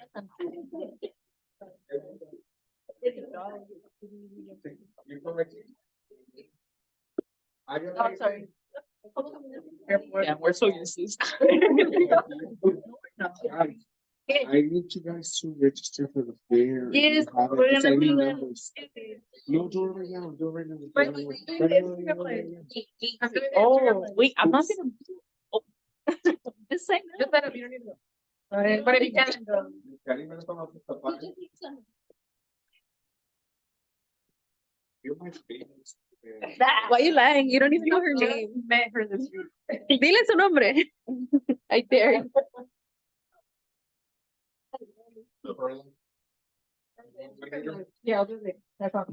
Oh, sorry. yeah, we're so useless. I need you guys to register for the fair. Yes, You have it. we're It's gonna any do that. numbers. No, do it right now, do it right now. But Do it we right do now. this, Oh, wait, I'm not gonna. Just say no. Just that you don't need to go. But if you can go. You're my favorite. Why you lying? You don't even know her name. Met her this week. Dile su nombre. I dare. Yeah, I'll do it. That's all.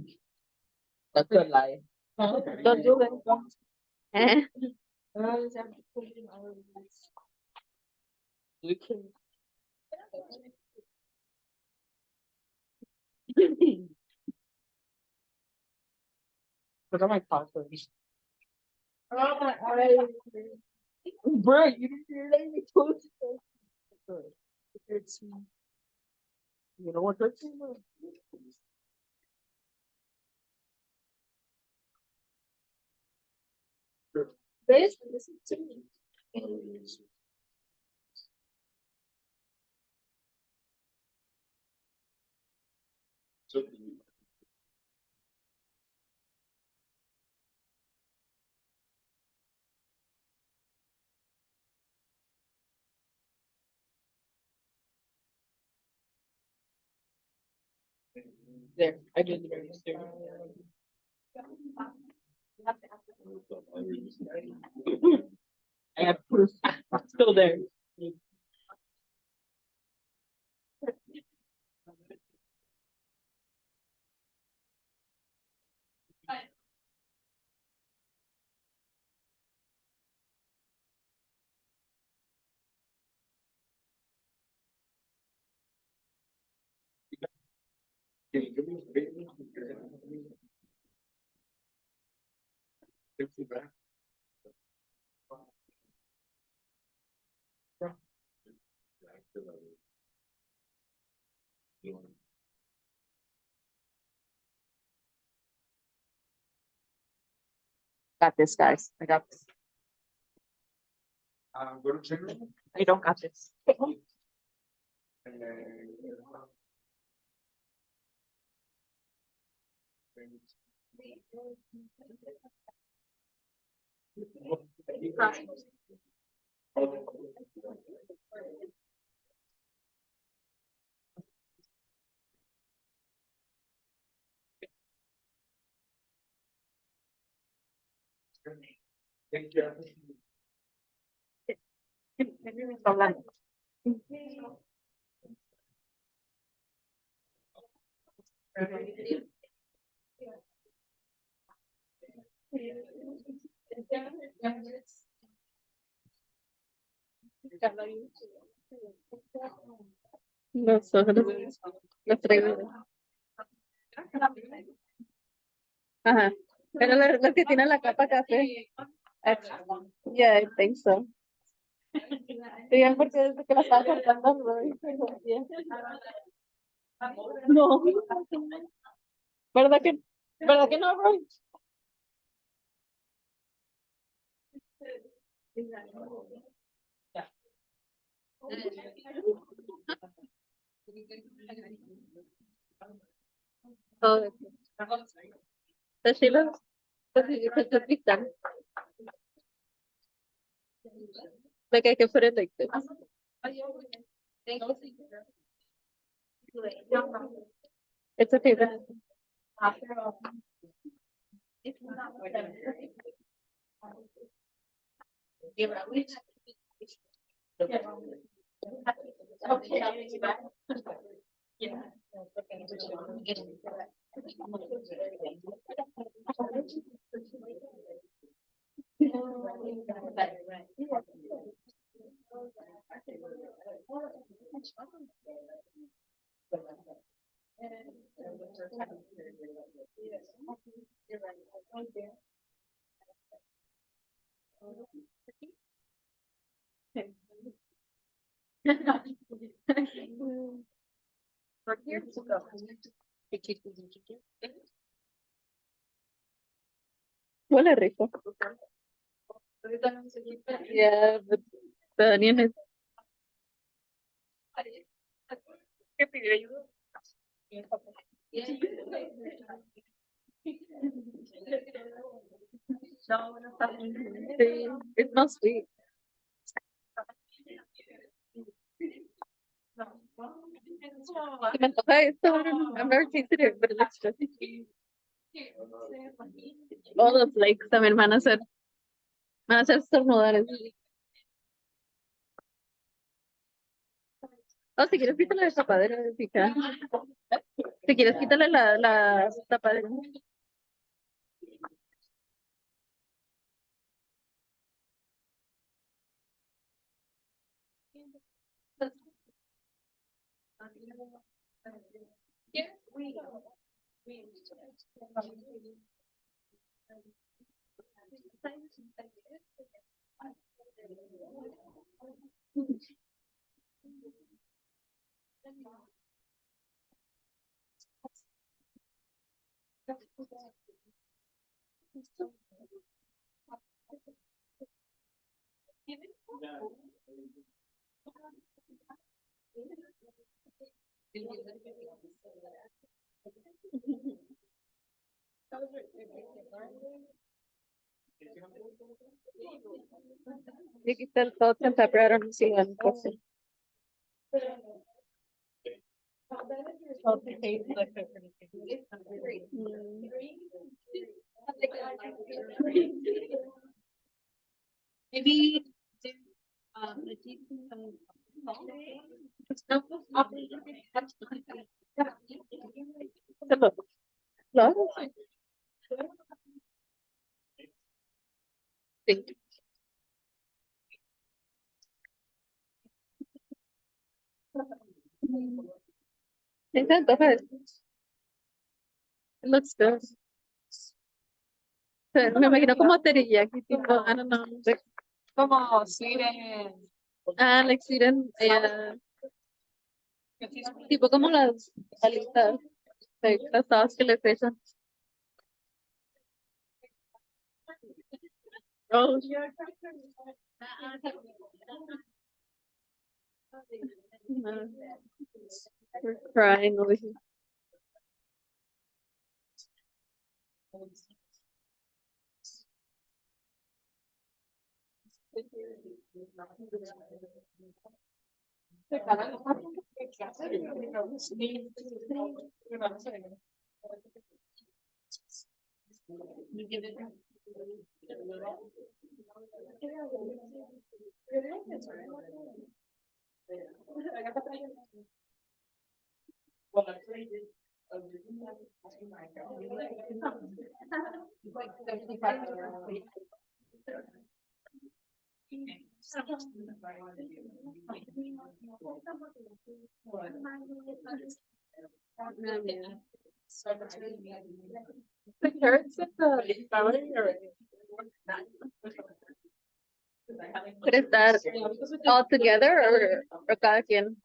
That's a lie. Don't do it. Eh? We can. Look at my password. Bro, you didn't hear that? We told you. It's, you know what that's about? There, I did the register. I have proof. It's still there. Can you do me a favor? Take you back. Got this, guys. I got this. Go to check. I don't got this. And then. Thank you. Hablando. No, solo los traigo. Ajá. Pero los que tienen la capa café. Yeah, I think so. Sí, porque desde que la estaba cortando, no. No. ¿Verdad que no, Roy? Oh, Sheila, te pican. Like I can put it like this. It's okay. Then. Huele rico. Yeah, but the onion is. ¿Qué pidió ayuda? No, no está bien. Sí, it's not sweet. Se me antoja esto. I don't know. I've never tasted it, but it looks good. All the flakes también van a hacer estornudar. O si quieres quítale la tapadera, pica. Si quieres quítale la tapadera. You can tell salt and pepper. I don't see one person. Maybe. Claro. Sí. Me encanta. It looks good. Me imagino como teriyaki, tipo, I don't know. Como Sweden. Like Sweden, tipo como las alitas, las tostadas que les echan. Oh, no. We're crying over here. The carrots and the celery are. But is that all together or cada quien?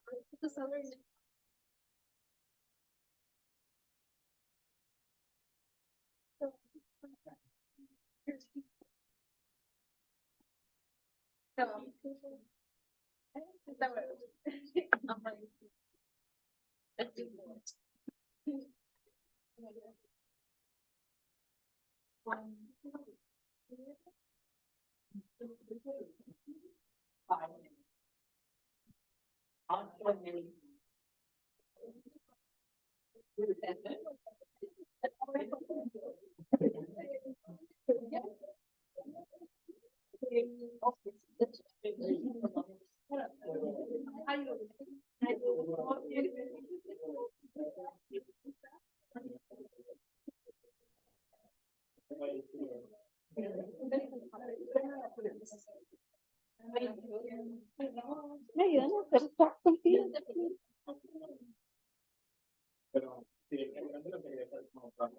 Me ayudan a hacer stock contigo. Pero, sí, realmente lo que quería hacer es como sacar.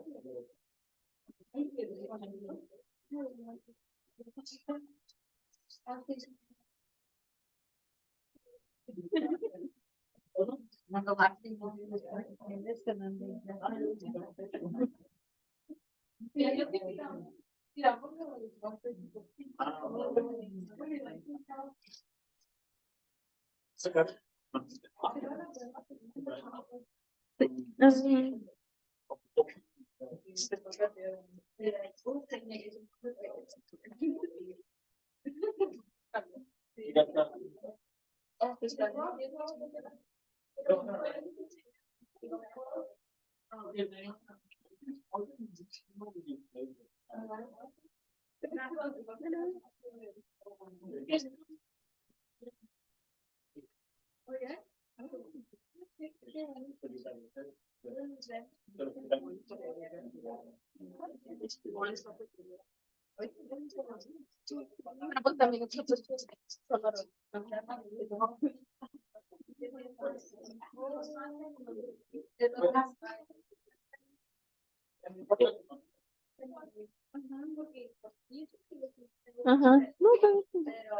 Ajá. No, pero no.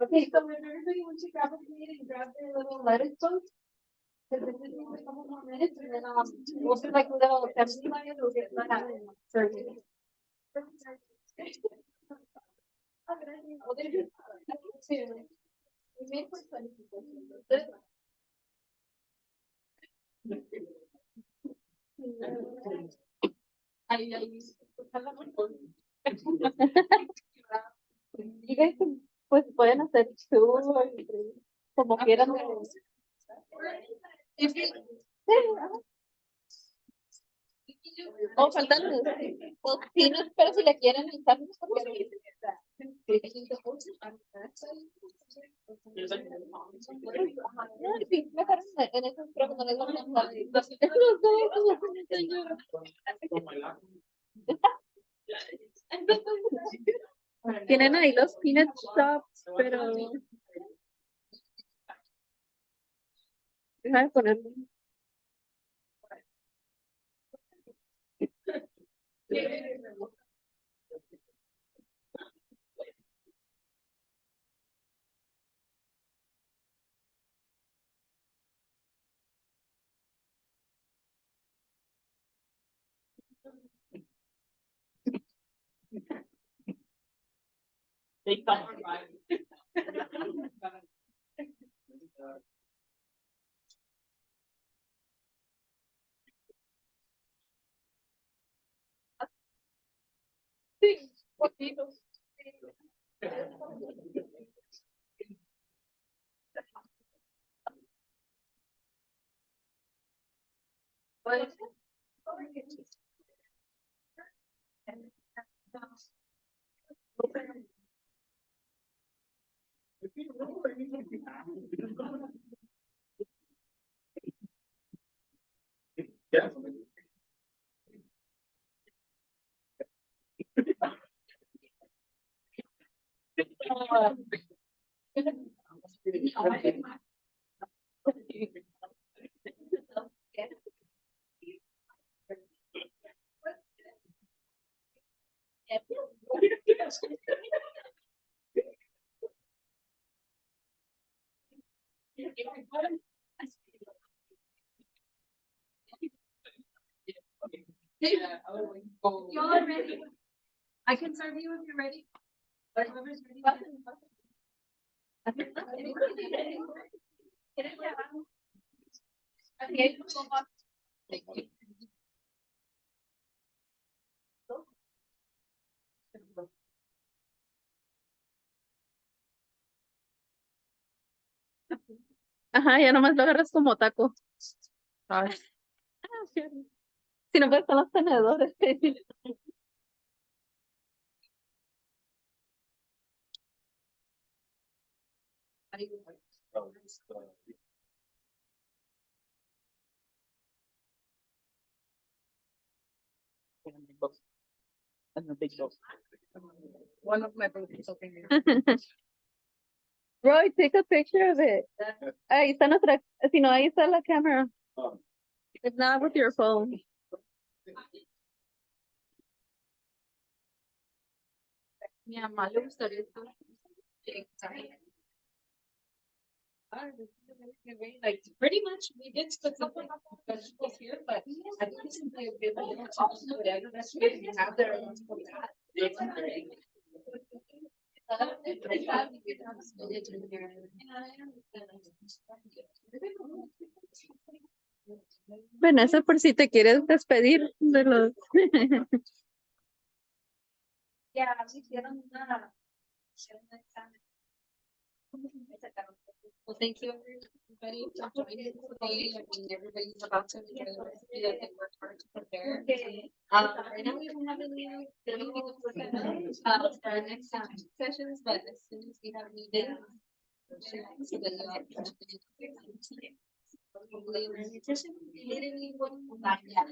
Okay, so when everybody wants to grab a plate and grab their little lettuce boat. Cause this is only a couple more minutes and then, we'll do like a little assembly line, we'll get that serving. We made for 20 people. You guys pues pueden hacer tour como quieran. O faltan los peanuts, pero si le quieren echar no, sí, mejor en esos creo que no les vamos a dar. Tienen ahí los peanut shops, pero déjame ponerlo. They come by. Sí, poquitos. Pues, Yeah. Y'all are ready? I can serve you if you're ready. Or whoever's ready. Okay. Ajá, ya nomás lo agarras como taco. ay, Si no puedes con los tenedores. And the big dog. one of my babies opening. Roy, take a picture of it. Ahí está nuestra, si no, ahí está la camera. If not, with your phone. Mi mamá le gustaría esto. Like pretty much we did split some vegetables here, but I think it's simply a good idea to just whatever vegetables you have there. Vanessa, por si te quieres despedir de los. Yeah, we hicieron una examen. Well, thank you everybody for joining today. I mean, everybody's about to enjoy the recipe that they worked hard to prepare. Right now we don't have any for our next sessions, but as soon as we have new data. So then you'll have hopefully learn nutrition. Literally what not yet.